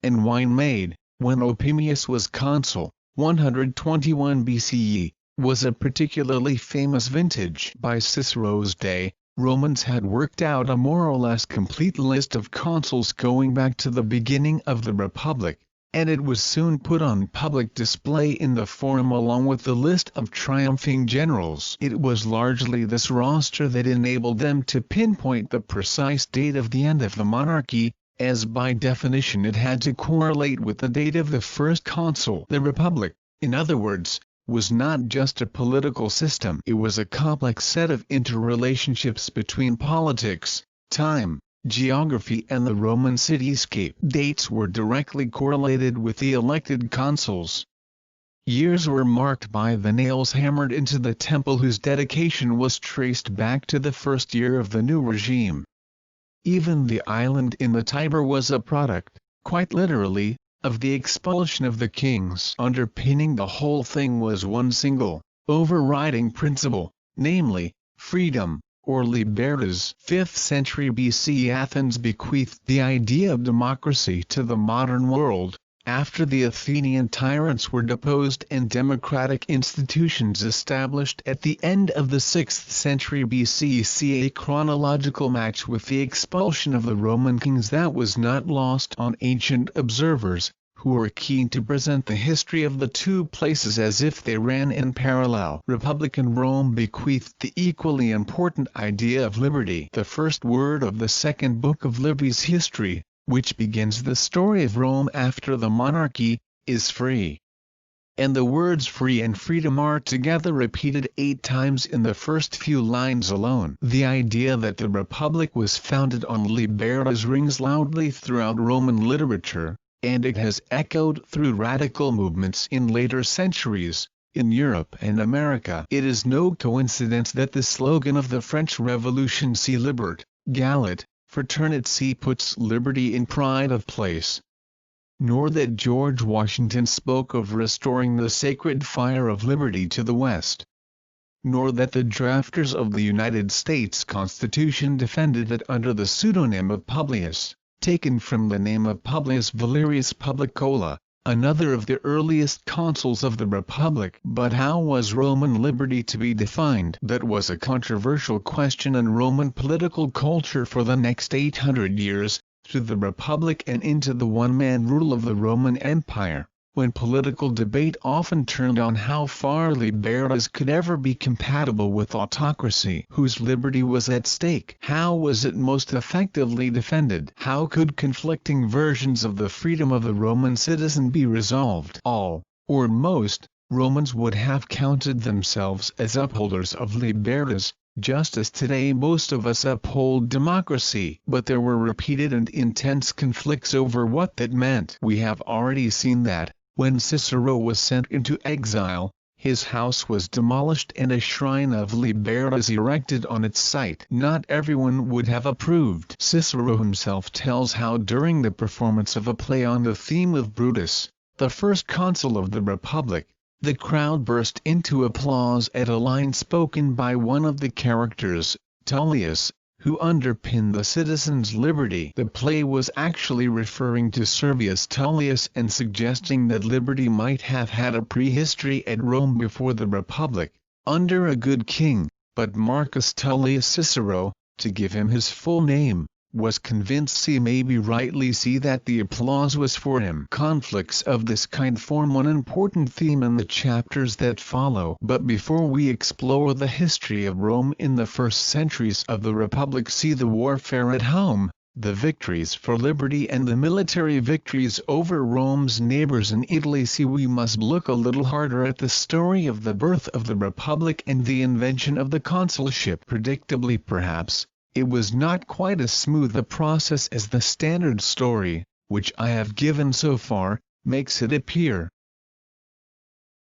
And wine made, when Opimius was consul, 121 BCE, was a particularly famous vintage. By Cicero's day, Romans had worked out a more or less complete list of consuls going back to the beginning of the Republic, and it was soon put on public display in the Forum along with the list of triumphing generals. It was largely this roster that enabled them to pinpoint the precise date of the end of the monarchy, as by definition it had to correlate with the date of the first consul. The Republic, in other words, was not just a political system. It was a complex set of interrelationships between politics, time, geography and the Roman cityscape. Dates were directly correlated with the elected consuls. Years were marked by the nails hammered into the temple whose dedication was traced back to the first year of the new regime. Even the island in the Tiber was a product, quite literally, of the expulsion of the kings. Underpinning the whole thing was one single, overriding principle, namely, freedom, or libertas. 5th century BC Athens bequeathed the idea of democracy to the modern world, after the Athenian tyrants were deposed and democratic institutions established at the end of the 6th century BC. See a chronological match with the expulsion of the Roman kings that was not lost on ancient observers, who were keen to present the history of the two places as if they ran in parallel. Republican Rome bequeathed the equally important idea of liberty. The first word of the second book of Livy's history, which begins the story of Rome after the monarchy, is free. And the words free and freedom are together repeated 8 times in the first few lines alone. The idea that the Republic was founded on libertas rings loudly throughout Roman literature, and it has echoed through radical movements in later centuries, in Europe and America. It is no coincidence that the slogan of the French Revolution "Si libert, galet, fraternité" puts liberty in pride of place. Nor that George Washington spoke of restoring the sacred fire of liberty to the West. Nor that the drafters of the United States Constitution defended it under the pseudonym of Publius, taken from the name of Publius Valerius Publicola, another of the earliest consuls of the Republic. But how was Roman liberty to be defined? That was a controversial question in Roman political culture for the next 800 years, through the Republic and into the one-man rule of the Roman Empire, when political debate often turned on how far libertas could ever be compatible with autocracy whose liberty was at stake. How was it most effectively defended? How could conflicting versions of the freedom of the Roman citizen be resolved? All, or most, Romans would have counted themselves as upholders of libertas, just as today most of us uphold democracy. But there were repeated and intense conflicts over what that meant. We have already seen that, when Cicero was sent into exile, his house was demolished and a shrine of libertas erected on its site. Not everyone would have approved. Cicero himself tells how during the performance of a play on the theme of Brutus, the first consul of the Republic, the crowd burst into applause at a line spoken by one of the characters, Tullius, who underpinned the citizen's liberty. The play was actually referring to Servius Tullius and suggesting that liberty might have had a prehistory at Rome before the Republic, under a good king, but Marcus Tullius Cicero, to give him his full name, was convinced he maybe rightly see that the applause was for him. Conflicts of this kind form one important theme in the chapters that follow. But before we explore the history of Rome in the first centuries of the Republic, see the warfare at home, the victories for liberty and the military victories over Rome's neighbors in Italy. See, we must look a little harder at the story of the birth of the Republic and the invention of the consulship. Predictably perhaps, it was not quite as smooth a process as the standard story, which I have given so far, makes it appear.